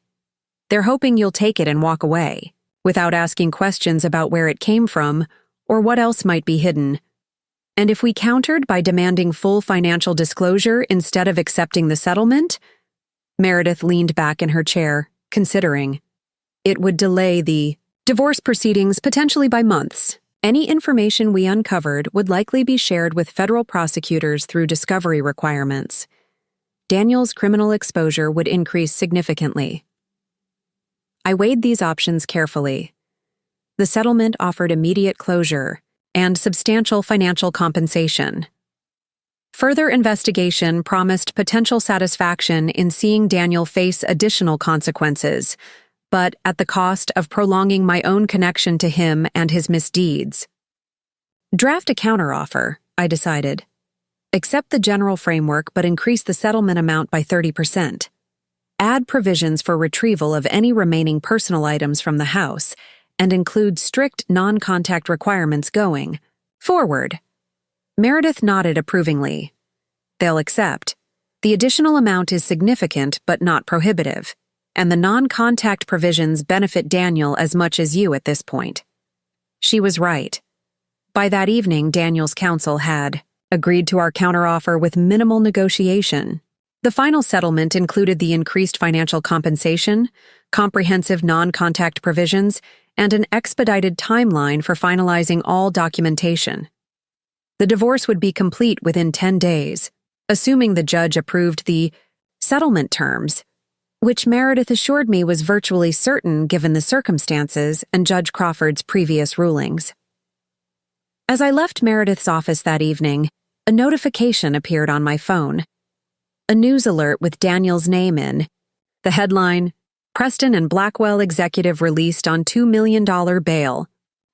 They're hoping you'll take it and walk away, without asking questions about where it came from or what else might be hidden. And if we countered by demanding full financial disclosure instead of accepting the settlement? Meredith leaned back in her chair, considering. It would delay the divorce proceedings potentially by months. Any information we uncovered would likely be shared with federal prosecutors through discovery requirements. Daniel's criminal exposure would increase significantly. I weighed these options carefully. The settlement offered immediate closure and substantial financial compensation. Further investigation promised potential satisfaction in seeing Daniel face additional consequences, but at the cost of prolonging my own connection to him and his misdeeds. Draft a counteroffer, I decided. Accept the general framework but increase the settlement amount by 30%. Add provisions for retrieval of any remaining personal items from the house, and include strict non-contact requirements going forward. Meredith nodded approvingly. They'll accept. The additional amount is significant but not prohibitive, and the non-contact provisions benefit Daniel as much as you at this point. She was right. By that evening, Daniel's counsel had agreed to our counteroffer with minimal negotiation. The final settlement included the increased financial compensation, comprehensive non-contact provisions, and an expedited timeline for finalizing all documentation. The divorce would be complete within 10 days, assuming the judge approved the settlement terms, which Meredith assured me was virtually certain given the circumstances and Judge Crawford's previous rulings. As I left Meredith's office that evening, a notification appeared on my phone. A news alert with Daniel's name in. The headline, Preston and Blackwell executive released on $2 million bail.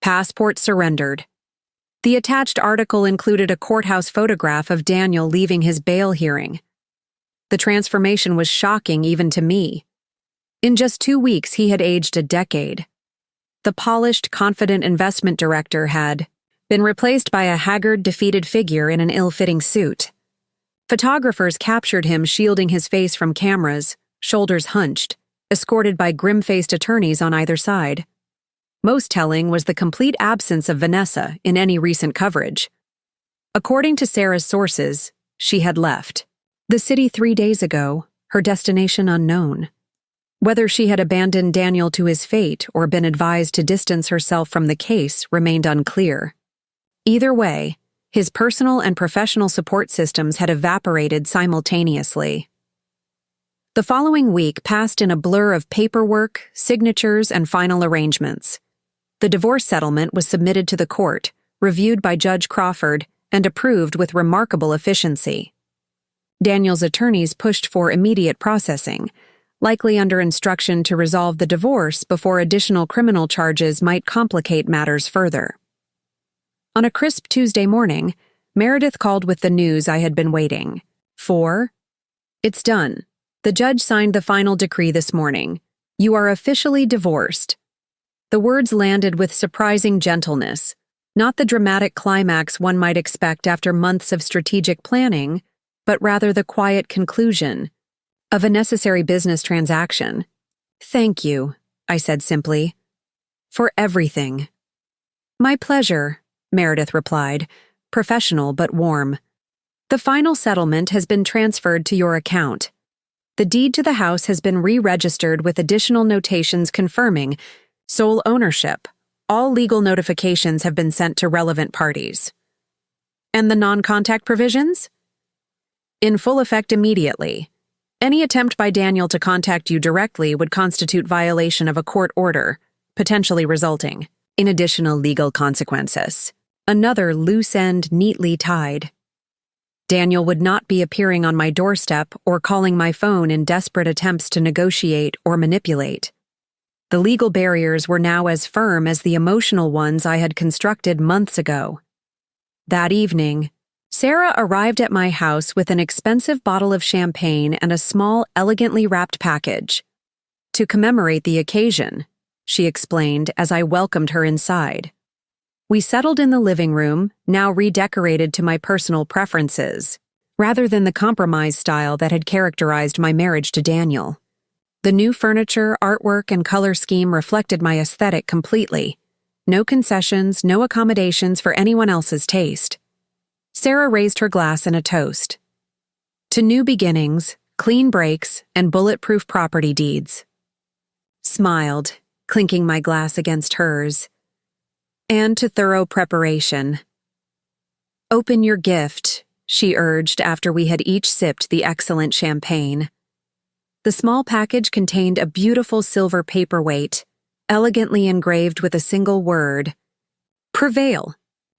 Passport surrendered. The attached article included a courthouse photograph of Daniel leaving his bail hearing. The transformation was shocking even to me. In just 2 weeks, he had aged a decade. The polished, confident investment director had been replaced by a haggard, defeated figure in an ill-fitting suit. Photographers captured him shielding his face from cameras, shoulders hunched, escorted by grim-faced attorneys on either side. Most telling was the complete absence of Vanessa in any recent coverage. According to Sarah's sources, she had left the city 3 days ago, her destination unknown. Whether she had abandoned Daniel to his fate or been advised to distance herself from the case remained unclear. Either way, his personal and professional support systems had evaporated simultaneously. The following week passed in a blur of paperwork, signatures, and final arrangements. The divorce settlement was submitted to the court, reviewed by Judge Crawford, and approved with remarkable efficiency. Daniel's attorneys pushed for immediate processing, likely under instruction to resolve the divorce before additional criminal charges might complicate matters further. On a crisp Tuesday morning, Meredith called with the news I had been waiting for. It's done. The judge signed the final decree this morning. You are officially divorced. The words landed with surprising gentleness, not the dramatic climax one might expect after months of strategic planning, but rather the quiet conclusion of a necessary business transaction. Thank you, I said simply. For everything. My pleasure, Meredith replied, professional but warm. The final settlement has been transferred to your account. The deed to the house has been re-registered with additional notations confirming sole ownership. All legal notifications have been sent to relevant parties. And the non-contact provisions? In full effect immediately. Any attempt by Daniel to contact you directly would constitute violation of a court order, potentially resulting in additional legal consequences. Another loose end neatly tied. Daniel would not be appearing on my doorstep or calling my phone in desperate attempts to negotiate or manipulate. The legal barriers were now as firm as the emotional ones I had constructed months ago. That evening, Sarah arrived at my house with an expensive bottle of champagne and a small, elegantly wrapped package. To commemorate the occasion, she explained as I welcomed her inside. We settled in the living room, now redecorated to my personal preferences, rather than the compromise style that had characterized my marriage to Daniel. The new furniture, artwork, and color scheme reflected my aesthetic completely. No concessions, no accommodations for anyone else's taste. Sarah raised her glass in a toast. To new beginnings, clean breaks, and bulletproof property deeds. Smiled, clinking my glass against hers. And to thorough preparation. Open your gift, she urged after we had each sipped the excellent champagne. The small package contained a beautiful silver paperweight, elegantly engraved with a single word. Prevail.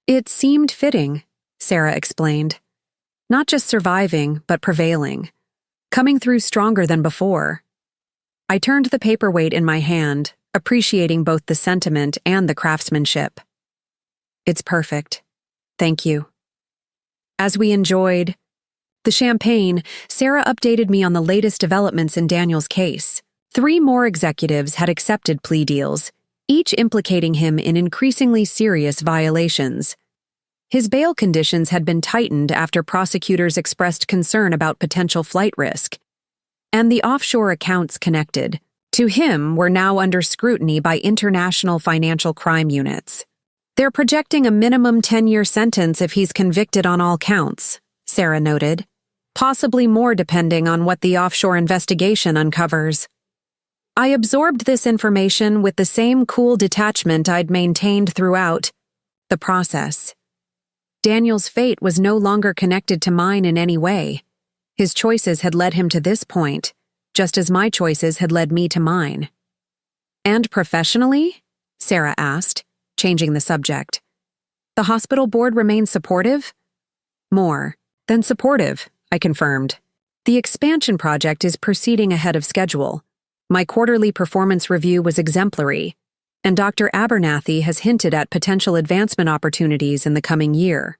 It seemed fitting, Sarah explained. Not just surviving, but prevailing. Coming through stronger than before. I turned the paperweight in my hand, appreciating both the sentiment and the craftsmanship. It's perfect. Thank you. As we enjoyed the champagne, Sarah updated me on the latest developments in Daniel's case. 3 more executives had accepted plea deals, each implicating him in increasingly serious violations. His bail conditions had been tightened after prosecutors expressed concern about potential flight risk, and the offshore accounts connected to him were now under scrutiny by international financial crime units. They're projecting a minimum 10-year sentence if he's convicted on all counts, Sarah noted, possibly more depending on what the offshore investigation uncovers. I absorbed this information with the same cool detachment I'd maintained throughout the process. Daniel's fate was no longer connected to mine in any way. His choices had led him to this point, just as my choices had led me to mine. And professionally? Sarah asked, changing the subject. The hospital board remains supportive? More than supportive, I confirmed. The expansion project is proceeding ahead of schedule. My quarterly performance review was exemplary. and Dr. Abernathy has hinted at potential advancement opportunities in the coming year.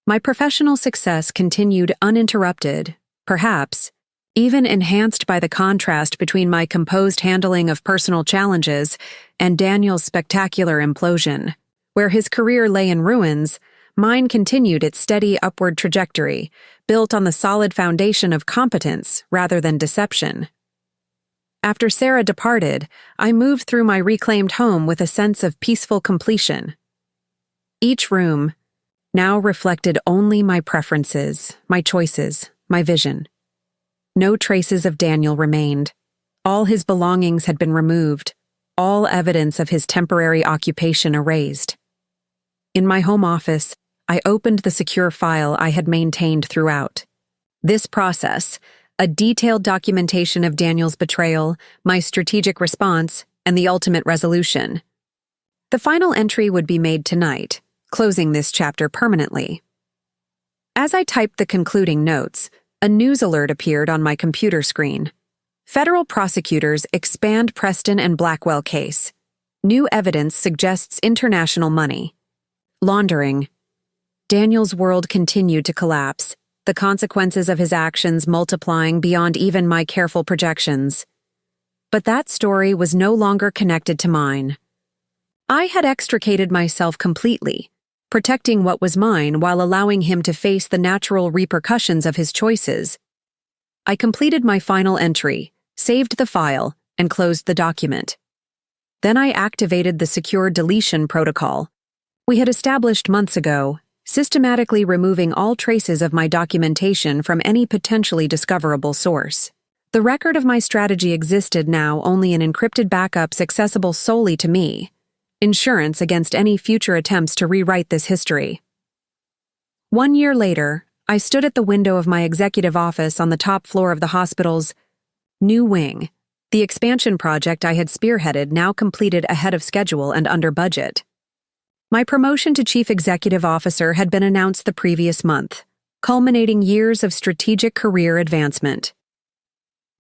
My professional success continued uninterrupted, perhaps even enhanced by the contrast between my composed handling of personal challenges and Daniel's spectacular implosion. Where his career lay in ruins, mine continued its steady upward trajectory, built on the solid foundation of competence rather than deception. After Sarah departed, I moved through my reclaimed home with a sense of peaceful completion. Each room now reflected only my preferences, my choices, my vision. No traces of Daniel remained. All his belongings had been removed, all evidence of his temporary occupation erased. In my home office, I opened the secure file I had maintained throughout. This process, a detailed documentation of Daniel's betrayal, my strategic response, and the ultimate resolution. The final entry would be made tonight, closing this chapter permanently. As I typed the concluding notes, a news alert appeared on my computer screen. Federal prosecutors expand Preston and Blackwell case. New evidence suggests international money. Laundering. Daniel's world continued to collapse, the consequences of his actions multiplying beyond even my careful projections. But that story was no longer connected to mine. I had extricated myself completely, protecting what was mine while allowing him to face the natural repercussions of his choices. I completed my final entry, saved the file, and closed the document. Then I activated the secure deletion protocol we had established months ago, systematically removing all traces of my documentation from any potentially discoverable source. The record of my strategy existed now only in encrypted backups accessible solely to me, insurance against any future attempts to rewrite this history. 1 year later, I stood at the window of my executive office on the top floor of the hospital's new wing, the expansion project I had spearheaded now completed ahead of schedule and under budget. My promotion to Chief Executive Officer had been announced the previous month, culminating years of strategic career advancement.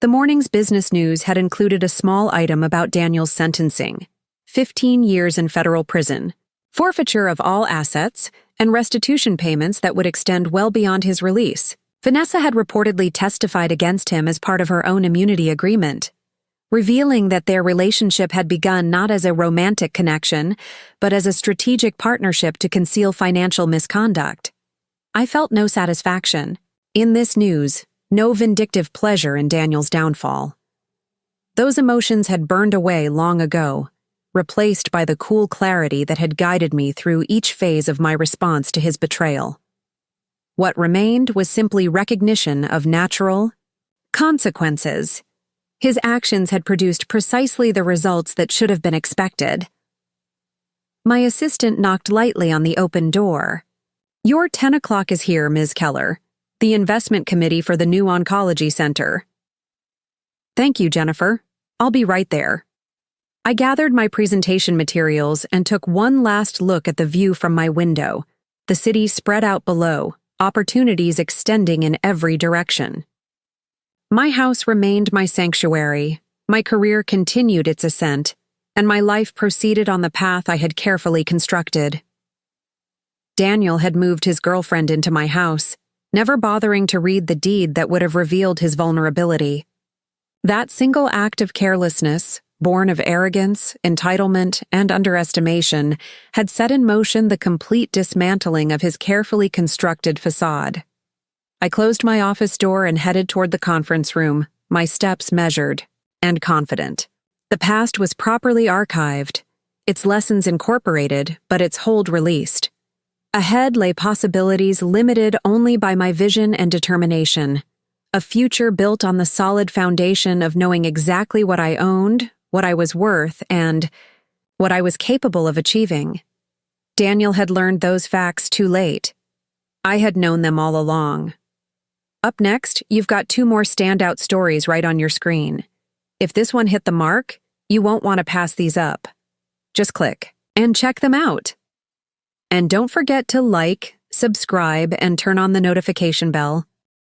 The morning's business news had included a small item about Daniel's sentencing, 15 years in federal prison, forfeiture of all assets, and restitution payments that would extend well beyond his release. Vanessa had reportedly testified against him as part of her own immunity agreement, revealing that their relationship had begun not as a romantic connection, but as a strategic partnership to conceal financial misconduct. I felt no satisfaction. In this news, no vindictive pleasure in Daniel's downfall. Those emotions had burned away long ago, replaced by the cool clarity that had guided me through each phase of my response to his betrayal. What remained was simply recognition of natural consequences. His actions had produced precisely the results that should have been expected. My assistant knocked lightly on the open door. "Your 10 o'clock is here, Ms. Keller, the investment committee for the new oncology center." "Thank you, Jennifer. I'll be right there." I gathered my presentation materials and took one last look at the view from my window, the city spread out below, opportunities extending in every direction. My house remained my sanctuary, my career continued its ascent, and my life proceeded on the path I had carefully constructed. Daniel had moved his girlfriend into my house, never bothering to read the deed that would have revealed his vulnerability. That single act of carelessness, born of arrogance, entitlement, and underestimation, had set in motion the complete dismantling of his carefully constructed facade. I closed my office door and headed toward the conference room, my steps measured and confident. The past was properly archived, its lessons incorporated, but its hold released. Ahead lay possibilities limited only by my vision and determination, a future built on the solid foundation of knowing exactly what I owned, what I was worth, and what I was capable of achieving. Daniel had learned those facts too late. I had known them all along. Up next, you've got 2 more standout stories right on your screen. If this one hit the mark, you won't want to pass these up. Just click and check them out. And don't forget to like, subscribe, and turn on the notification bell.